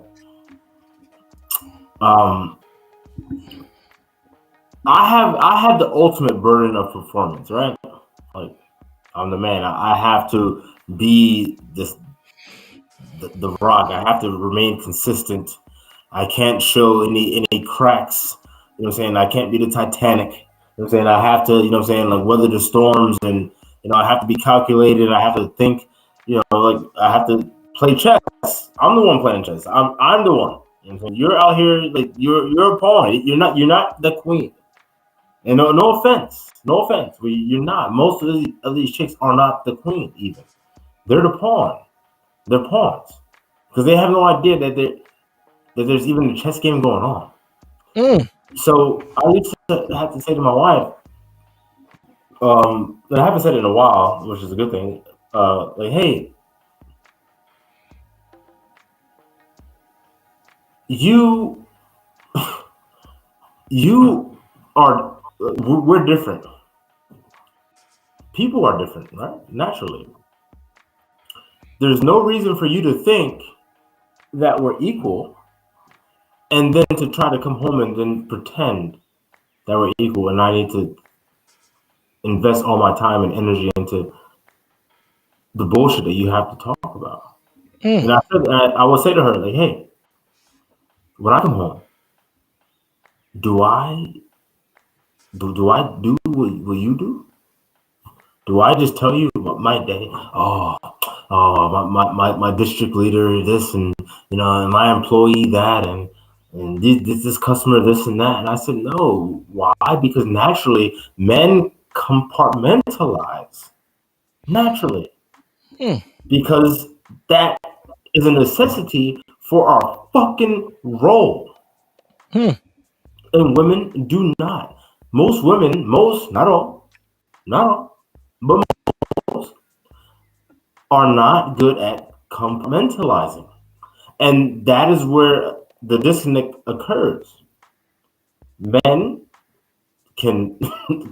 I have the ultimate burden of performance, right? Like, I'm the man. I have to be the rock. I have to remain consistent. I can't show any cracks. You know what I'm saying? I can't be the Titanic. You know what I'm saying? I have to, you know what I'm saying, like, weather the storms, and, you know, I have to be calculated. I have to think, you know, like, I have to play chess. I'm the one playing chess. I'm the one. You know what I'm saying? You're out here, like, you're a pawn. You're not the queen. And no offense. You're not. Most of these chicks are not the queen even. They're the pawn. They're pawns. Because they have no idea that there's even a chess game going on. So I used to have to say to my wife, and I haven't said it in a while, which is a good thing, like, hey, you are, we're different. People are different, right? Naturally. There's no reason for you to think that we're equal and then to try to come home and then pretend that we're equal, and I need to invest all my time and energy into the bullshit that you have to talk about. And I will say to her, like, hey, when I come home, do I do what you do? Do I just tell you about my day? My district leader this, and, you know, and my employee that, and this customer this and that. And I said, no. Why? Because naturally men compartmentalize. Naturally. Because that is a necessity for our fucking role. And women do not. Most women, not all, but most are not good at compartmentalizing. And that is where the disconnect occurs. Men can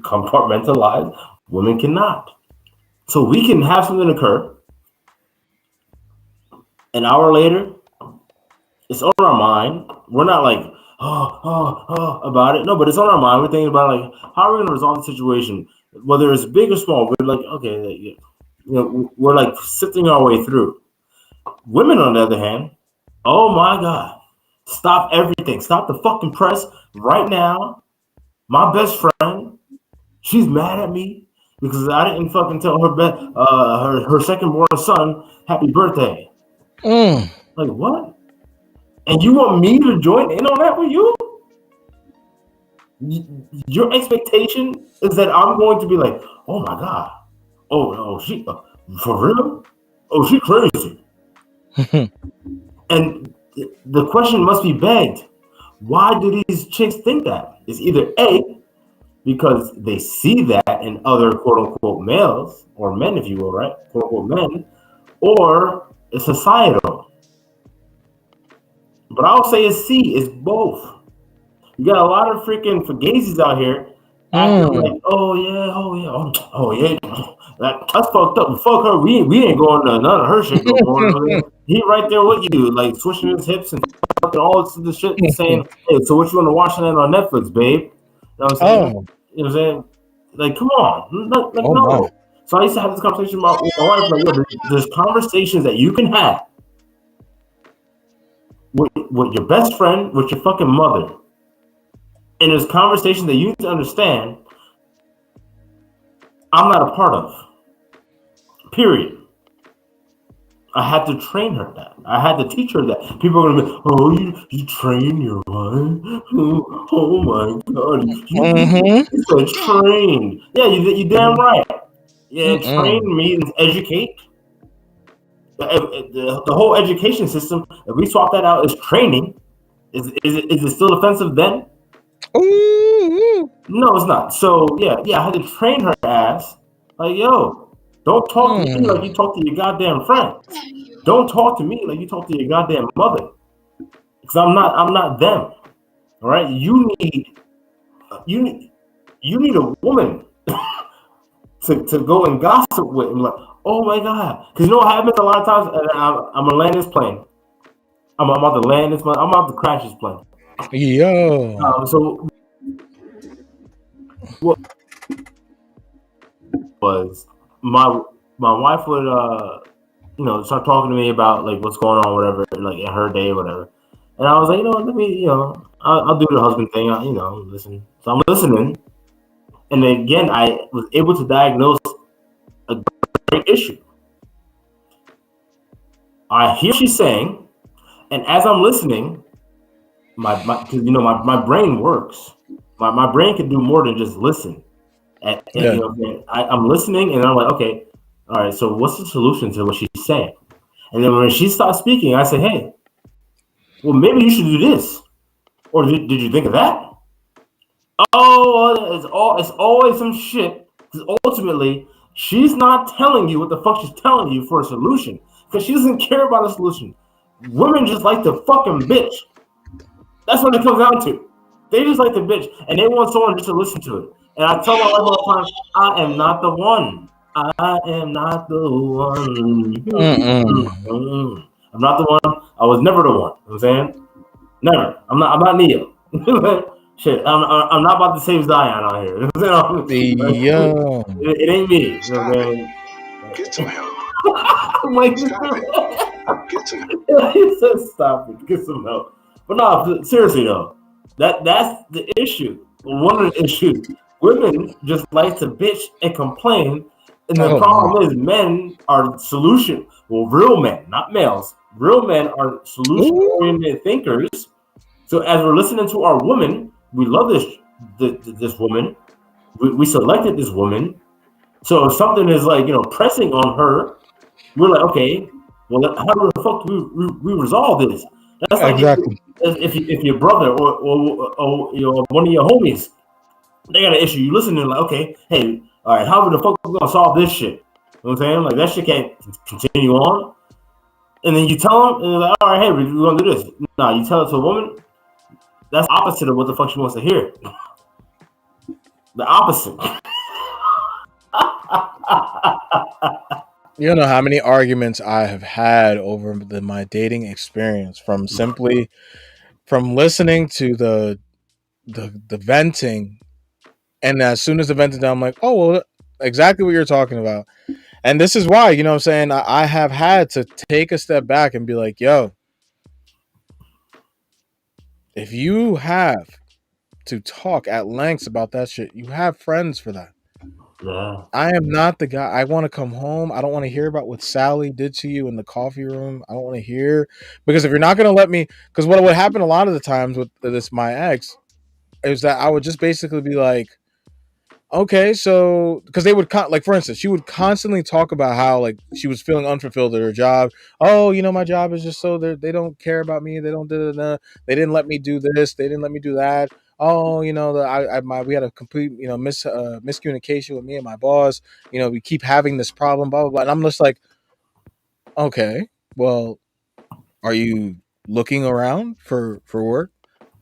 compartmentalize, women cannot. So we can have something occur. An hour later, it's on our mind. We're not like, about it. No, but it's on our mind. We're thinking about, like, how are we going to resolve the situation? Whether it's big or small, we're like, okay, you know, we're like sifting our way through. Women, on the other hand, oh my God, stop everything. Stop the fucking press right now. My best friend, she's mad at me because I didn't fucking tell her second born son happy birthday. Like, what? And you want me to join in on that with you? Your expectation is that I'm going to be like, oh my God, oh she for real? Oh, she crazy. And the question must be begged: why do these chicks think that? It's either A, because they see that in other quote unquote males or men, if you will, right? Quote unquote men, or it's societal. But I'll say it's C, it's both. You got a lot of freaking fugazis out here acting like, oh yeah, that's fucked up. Fuck her. We ain't going to none of her shit no more. He right there with you, like swishing his hips and all this shit, saying, "Hey, so what you want to watch that on Netflix, babe?" You know what I'm saying? You know what I'm saying? Like, come on, no. So I used to have this conversation with my wife. Like, yo, there's conversations that you can have with your best friend, with your fucking mother, and there's conversations that you need to understand. I'm not a part of. Period. I had to train her that. I had to teach her that. People are gonna be, oh, you train your wife? Oh my god, you said train. Yeah, you damn right. Yeah, train means educate. The whole education system, if we swap that out as training, is it still offensive then? No, it's not. So yeah, I had to train her ass. Like, yo, don't talk to me like you talk to your goddamn friends. Don't talk to me like you talk to your goddamn mother. Because I'm not them. All right, you need a woman to go and gossip with and like, oh my god, because you know what happens a lot of times. And I'm gonna land this plane. I'm about to land this plane. I'm about to crash this plane. Yo. So what was my wife would start talking to me about like what's going on, whatever, like in her day, whatever. And I was like, let me, I'll do the husband thing, listen. So I'm listening, and again, I was able to diagnose a great issue. I hear she's saying, and as I'm listening, my brain works. My brain can do more than just listen. I'm listening, and I'm like, okay, all right. So what's the solution to what she's saying? And then when she stopped speaking, I said, hey, well, maybe you should do this, or did you think of that? Oh, it's always some shit. Because ultimately, she's not telling you what the fuck she's telling you for a solution, because she doesn't care about a solution. Women just like to fucking bitch. That's what it comes down to. They just like to bitch, and they want someone just to listen to it. And I tell my wife all the time, I am not the one. I am not the one. I'm not the one. I was never the one. You know what I'm saying? Never. I'm not Neo. Shit. I'm not about to save Zion out here. You know it ain't me. You know what I'm saying? Get some help. I'm like, Stop it. Get some help. He said, stop it. Get some help. But no, seriously though, that's the issue. One of the issues. Women just like to bitch and complain, and the problem is men are solution. Well, real men, not males. Real men are solution-oriented thinkers. So as we're listening to our woman, we love this woman. We selected this woman. So if something is like pressing on her, we're like, okay, well, how the fuck do we resolve this? That's like exactly. If your brother or one of your homies, they got an issue, you listen to them like, okay, hey, all right, how the fuck are we gonna solve this shit? You know what I'm saying? Like, that shit can't continue on. And then you tell them, and they're like, all right, hey, we're gonna do this. No, you tell it to a woman, that's opposite of what the fuck she wants to hear. The opposite. You don't know how many arguments I have had over my dating experience from listening to the venting, and as soon as the venting done, I'm like, oh well, exactly what you're talking about. And this is why, you know what I'm saying, I have had to take a step back and be like, yo, if you have to talk at lengths about that shit, you have friends for that. Yeah. I am not the guy. I want to come home. I don't want to hear about what Sally did to you in the coffee room. I don't want to hear, because if you're not going to let me, because what would happen a lot of the times with my ex is that I would just basically be like, okay, so because they would like, for instance, she would constantly talk about how like she was feeling unfulfilled at her job. Oh, my job is just so they don't care about me. They don't they didn't let me do this. They didn't let me do that. Oh, we had a complete miscommunication with me and my boss. We keep having this problem. Blah blah blah. And I'm just like, okay, well, are you looking around for work?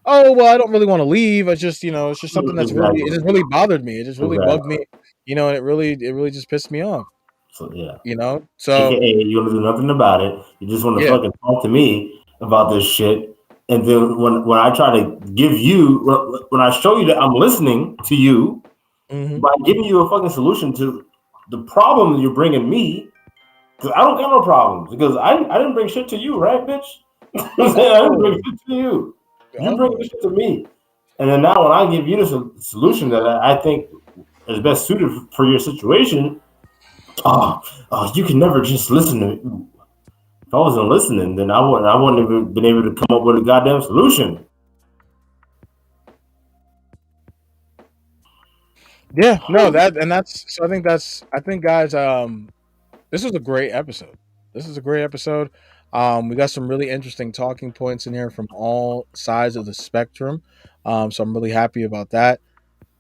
oh well, I don't really want to leave. It's just it's just something that's Exactly. it just really bothered me. It just really bugged me, Exactly. and it really just pissed me off. So yeah. So AKA, you want to do nothing about it. You just want to yeah. fucking talk to me about this shit. And then when I try to give you, when I show you that I'm listening to you by giving you a fucking solution to the problem you're bringing me, because I don't got no problems. Because I didn't bring shit to you, right, bitch? I didn't bring shit to you. You bring this shit to me. And then now when I give you the solution that I think is best suited for your situation, you can never just listen to me. If I wasn't listening, then I wouldn't have been able to come up with a goddamn solution. Yeah, no, I think guys, this was a great episode. This is a great episode. We got some really interesting talking points in here from all sides of the spectrum. So I'm really happy about that.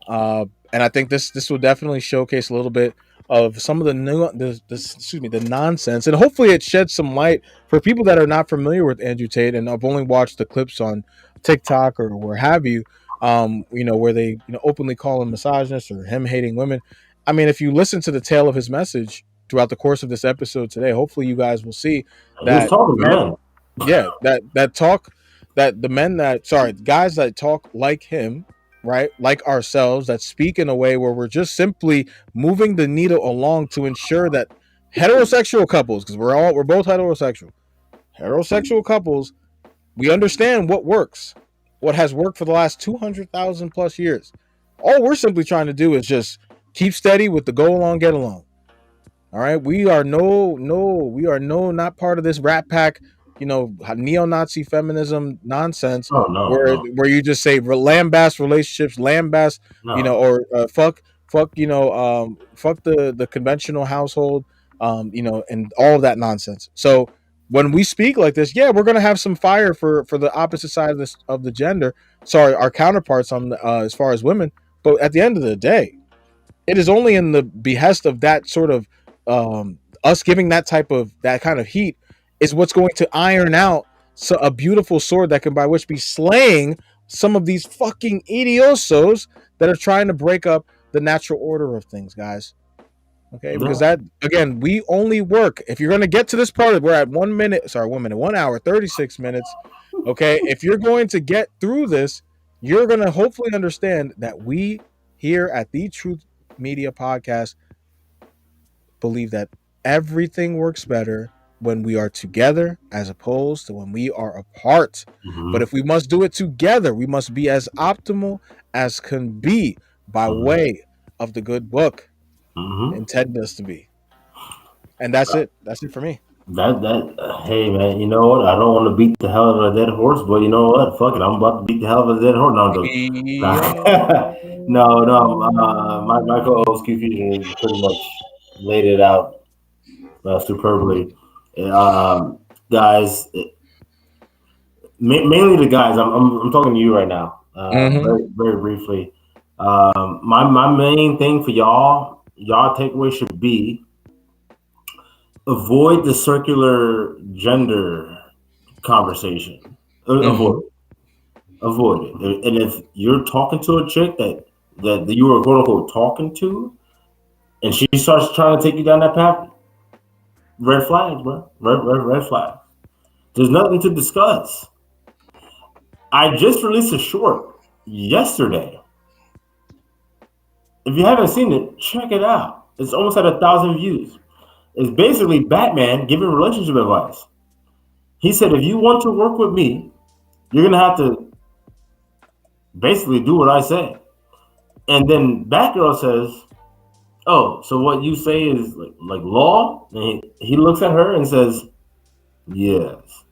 And I think this will definitely showcase a little bit of some of the the nonsense, and hopefully it sheds some light for people that are not familiar with Andrew Tate and have only watched the clips on TikTok or where have you. Where they openly call him misogynist or him hating women. I mean, if you listen to the tail of his message throughout the course of this episode today, hopefully you guys will see that guys that talk like him, right, like ourselves, that speak in a way where we're just simply moving the needle along to ensure that heterosexual couples, because we're both heterosexual couples, we understand what works, what has worked for the last 200,000 plus years. All we're simply trying to do is just keep steady with the go along, get along. All right, we are not part of this rat pack, neo-Nazi feminism nonsense. Where you just say lambast relationships, or fuck, fuck the conventional household, and all of that nonsense. So when we speak like this, yeah, we're gonna have some fire for the opposite side of the gender. Sorry, our counterparts on as far as women. But at the end of the day, it is only in the behest of that sort of us giving that kind of heat is what's going to iron out a beautiful sword that can by which be slaying some of these fucking idiosos that are trying to break up the natural order of things, guys. Okay, because that, again, we only work if you're going to get to this part. We're at 1 hour 36 minutes. Okay, if you're going to get through this, you're going to hopefully understand that we here at the Truth Media Podcast believe that everything works better when we are together as opposed to when we are apart. But if we must do it together, we must be as optimal as can be by way of the good book intended us to be. And that's it. That's it for me. Hey man, you know what? I don't want to beat the hell out of a dead horse, but you know what? Fuck it, I'm about to beat the hell out of a dead horse. No, my co-host Q Fusion pretty much laid it out superbly. Guys, mainly the guys. I'm talking to you right now. Very very briefly. My main thing for y'all takeaway should be avoid the circular gender conversation. Avoid it. And if you're talking to a chick that you were quote unquote talking to, and she starts trying to take you down that path, red flags, bro. Red flags. There's nothing to discuss. I just released a short yesterday. If you haven't seen it, check it out. It's almost at 1,000 views. It's basically Batman giving relationship advice. He said, if you want to work with me, you're going to have to basically do what I say. And then Batgirl says, oh, so what you say is like law? And he looks at her and says, yes.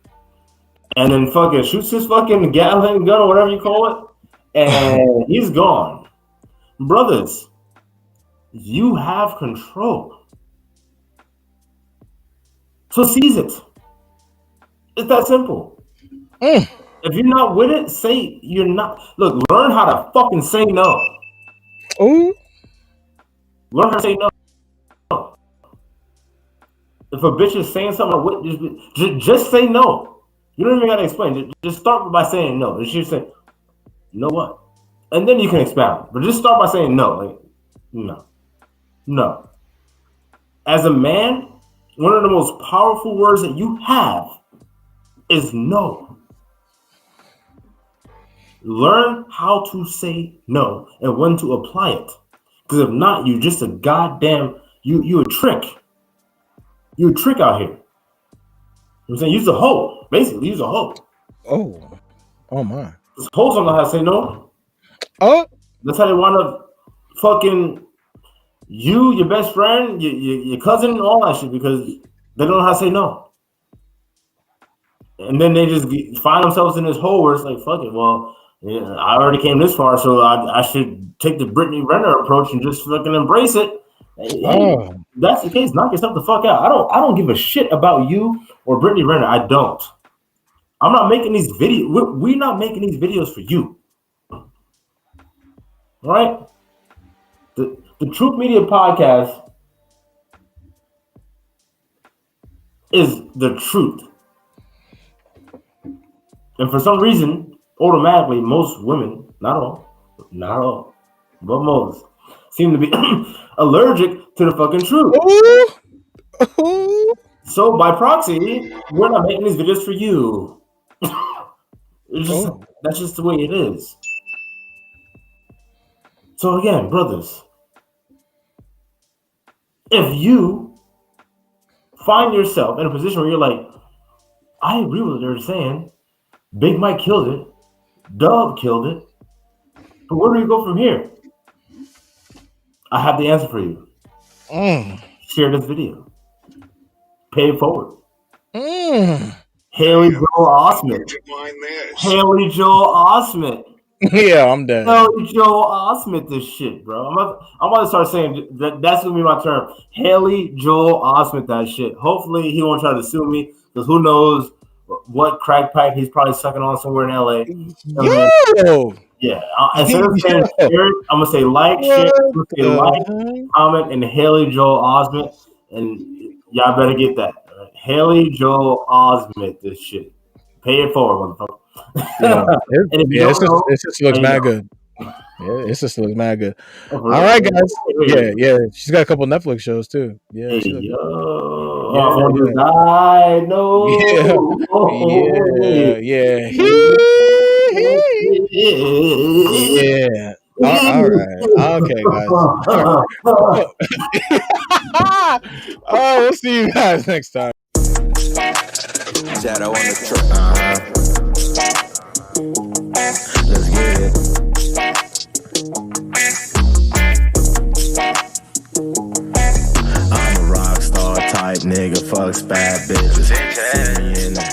And then fucking shoots his fucking Gatling gun or whatever you call it. And he's gone. Brothers, you have control. So seize it. It's that simple. If you're not with it, say you're not. Look, learn how to fucking say no. Ooh. Learn how to say no. If a bitch is saying something, just say no. You don't even gotta explain. Just start by saying no. And she say, You know what? And then you can expound. But just start by saying no. Like, no. As a man, one of the most powerful words that you have is no. Learn how to say no and when to apply it. Because if not, you're just a goddamn, you a trick. You're a trick out here. You know what I'm saying? Use a hoe. Basically, use a hoe. Oh my. This hoes don't know how to say no. Oh. That's how they wind up fucking you, your best friend, your cousin, all that shit, because they don't know how to say no. And then they just find themselves in this hole where it's like, fuck it, well, yeah, I already came this far, so I should take the Brittany Renner approach and just fucking embrace it. Hey, that's the case. Knock yourself the fuck out. I don't give a shit about you or Brittany Renner. I don't. I'm not making these videos. We're not making these videos for you. All right? The Truth Media Podcast is the truth. And for some reason, automatically, most women, not all, but most, seem to be allergic to the fucking truth. So by proxy, we're not making these videos for you. That's just the way it is. So again, brothers, if you find yourself in a position where you're like, I agree with what they're saying, Big Mike killed it, Dub killed it, but where do we go from here? I have the answer for you. Share this video. Pay it forward. Haley Joel Osment. Haley Joel Osment. Yeah, I'm dead. Haley Joel Osment this shit, bro. I'm about to start saying that's gonna be my term. Haley Joel Osment that shit. Hopefully he won't try to sue me, because who knows what crack pipe he's probably sucking on somewhere in LA. Yeah. Instead of saying share, I'm gonna say like, share, comment, and Haley Joel Osment, and y'all better get that. Right? Haley Joel Osment this shit. Pay it forward, motherfucker. It just looks mad good. Yeah, it just looks mad good. All right, guys. Yeah. She's got a couple Netflix shows too. Yeah. I know. Yeah. All right. Okay, guys. We'll see you guys next time. Shadow on the truck. Let's get it. I'm a rock star type nigga, fucks bad bitches. See me in the